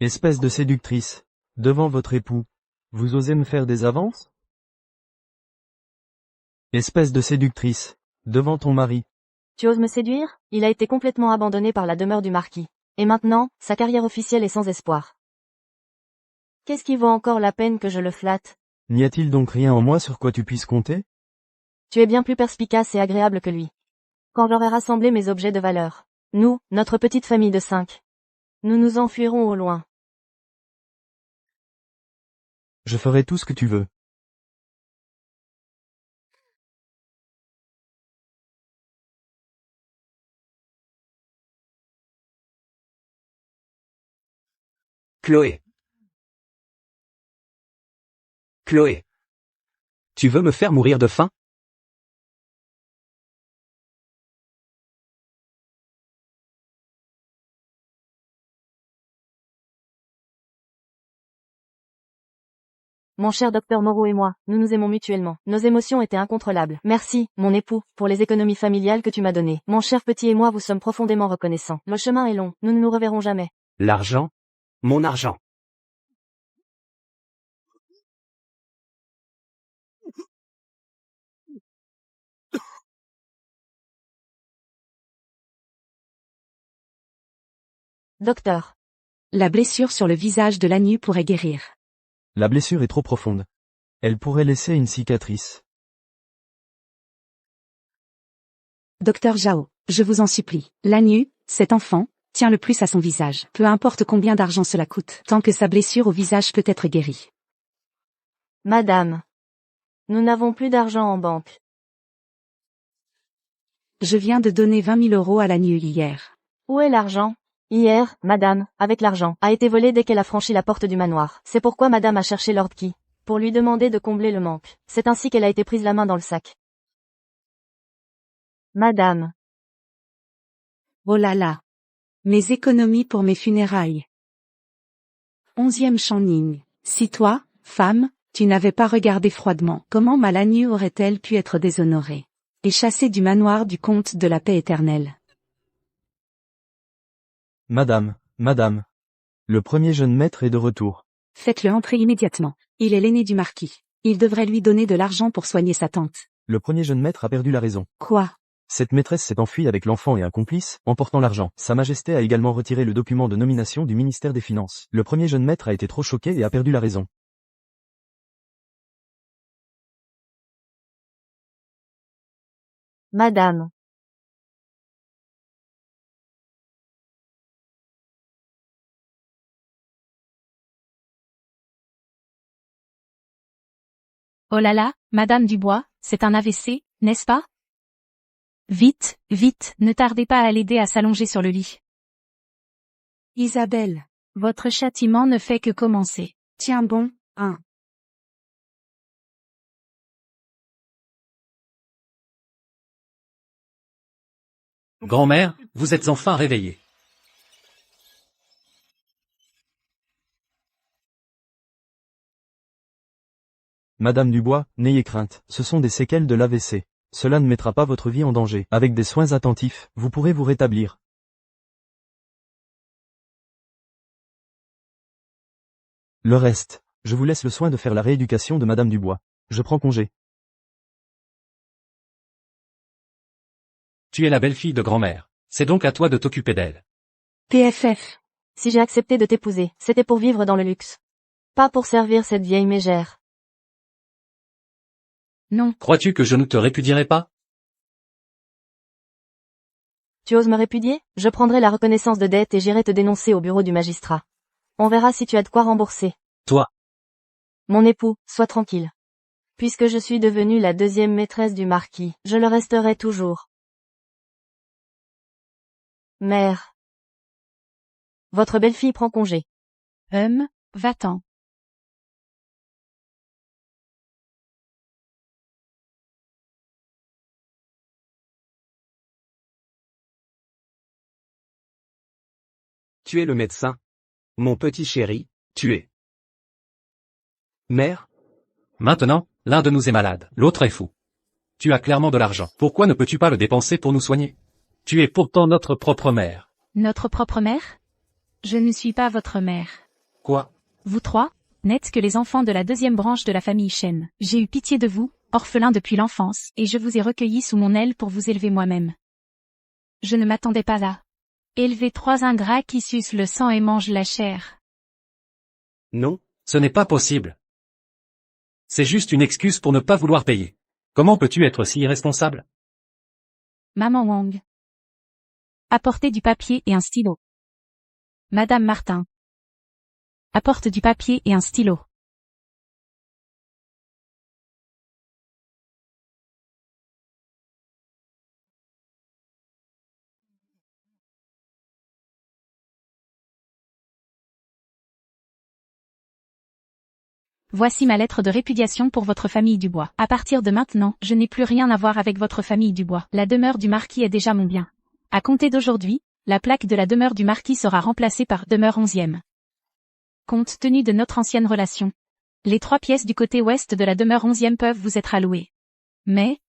Espèce de séductrice. Devant votre époux. Vous osez me faire des avances? Espèce de séductrice. Devant ton mari. Tu oses me séduire? Il a été complètement abandonné par la demeure du marquis. Et maintenant, sa carrière officielle est sans espoir. Qu'est-ce qui vaut encore la peine que je le flatte? N'y a-t-il donc rien en moi sur quoi tu puisses compter? Tu es bien plus perspicace et agréable que lui. Quand j'aurai rassemblé mes objets de valeur. Nous, notre petite famille de 5. Nous nous enfuirons au loin. Je ferai tout ce que tu veux. Chloé. Chloé. Tu veux me faire mourir de faim? Mon cher docteur Moreau et moi, nous nous aimons mutuellement. Nos émotions étaient incontrôlables. Merci, mon époux, pour les économies familiales que tu m'as données. Mon cher petit et moi vous sommes profondément reconnaissants. Le chemin est long, nous ne nous reverrons jamais. L'argent? Mon argent. Docteur. La blessure sur le visage de l'agneau pourrait guérir. La blessure est trop profonde. Elle pourrait laisser une cicatrice. Docteur Zhao, je vous en supplie. L'agneau, cet enfant, tient le plus à son visage. Peu importe combien d'argent cela coûte, tant que sa blessure au visage peut être guérie. Madame. Nous n'avons plus d'argent en banque. Je viens de donner 20 000 € à l'agneau hier. Où est l'argent? Hier, madame, avec l'argent, a été volé dès qu'elle a franchi la porte du manoir. C'est pourquoi madame a cherché Lord Key, pour lui demander de combler le manque. C'est ainsi qu'elle a été prise la main dans le sac. Madame. Oh là là. Mes économies pour mes funérailles. 11e Channing. Si toi, femme, tu n'avais pas regardé froidement, comment ma l'agneau aurait-elle pu être déshonorée et chassée du manoir du comte de la paix éternelle? Madame, madame. Le premier jeune maître est de retour. Faites-le entrer immédiatement. Il est l'aîné du marquis. Il devrait lui donner de l'argent pour soigner sa tante. Le premier jeune maître a perdu la raison. Quoi? Cette maîtresse s'est enfuie avec l'enfant et un complice, emportant l'argent. Sa Majesté a également retiré le document de nomination du ministère des Finances. Le premier jeune maître a été trop choqué et a perdu la raison. Madame. Oh là là, Madame Dubois, c'est un AVC, n'est-ce pas? Vite, vite, ne tardez pas à l'aider à s'allonger sur le lit. Isabelle. Votre châtiment ne fait que commencer. Tiens bon, hein. Grand-mère, vous êtes enfin réveillée. Madame Dubois, n'ayez crainte, ce sont des séquelles de l'AVC. Cela ne mettra pas votre vie en danger. Avec des soins attentifs, vous pourrez vous rétablir. Le reste, je vous laisse le soin de faire la rééducation de Madame Dubois. Je prends congé. Tu es la belle-fille de grand-mère. C'est donc à toi de t'occuper d'elle. PFF. Si j'ai accepté de t'épouser, c'était pour vivre dans le luxe. Pas pour servir cette vieille mégère. Non. Crois-tu que je ne te répudierai pas? Tu oses me répudier? Je prendrai la reconnaissance de dette et j'irai te dénoncer au bureau du magistrat. On verra si tu as de quoi rembourser. Toi. Mon époux, sois tranquille. Puisque je suis devenue la deuxième maîtresse du marquis, je le resterai toujours. Mère. Votre belle-fille prend congé. Va-t'en. Tu es le médecin. Mon petit chéri, tu es. Mère, Maintenant, l'un de nous est malade, l'autre est fou. Tu as clairement de l'argent. Pourquoi ne peux-tu pas le dépenser pour nous soigner? Tu es pourtant notre propre mère. Notre propre mère? Je ne suis pas votre mère. Quoi? Vous trois, n'êtes que les enfants de la deuxième branche de la famille Chen. J'ai eu pitié de vous, orphelin depuis l'enfance, et je vous ai recueilli sous mon aile pour vous élever moi-même. Je ne m'attendais pas à élever trois ingrats qui sucent le sang et mangent la chair. non, Ce n'est pas possible. C'est juste une excuse pour ne pas vouloir payer. Comment peux-tu être si irresponsable? Maman Wang. Apportez du papier et un stylo. Madame Martin. Apporte du papier et un stylo. Voici ma lettre de répudiation pour votre famille Dubois. À partir de maintenant, je n'ai plus rien à voir avec votre famille Dubois. La demeure du marquis est déjà mon bien. À compter d'aujourd'hui, la plaque de la demeure du marquis sera remplacée par demeure 11e. Compte tenu de notre ancienne relation, les 3 pièces du côté ouest de la demeure 11e peuvent vous être allouées. Mais,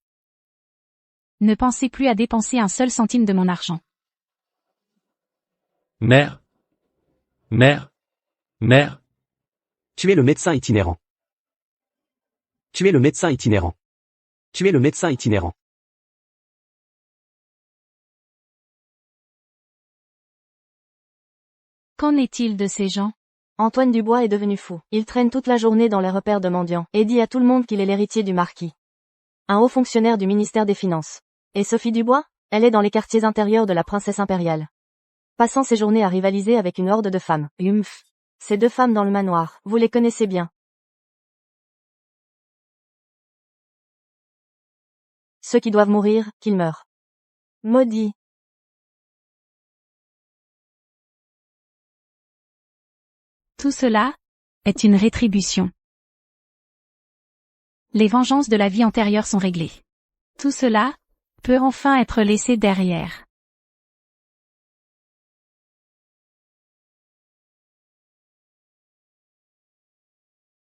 ne pensez plus à dépenser un seul centime de mon argent. Mère. Mère. Mère. tu es le médecin itinérant. Tu es le médecin itinérant. Tu es le médecin itinérant. Qu'en est-il de ces gens? Antoine Dubois est devenu fou. Il traîne toute la journée dans les repères de mendiants, et dit à tout le monde qu'il est l'héritier du marquis. Un haut fonctionnaire du ministère des Finances. Et Sophie Dubois? Elle est dans les quartiers intérieurs de la princesse impériale. Passant ses journées à rivaliser avec une horde de femmes. Ces 2 femmes dans le manoir, vous les connaissez bien. Ceux qui doivent mourir, qu'ils meurent. Maudit. Tout cela est une rétribution. Les vengeances de la vie antérieure sont réglées. Tout cela peut enfin être laissé derrière.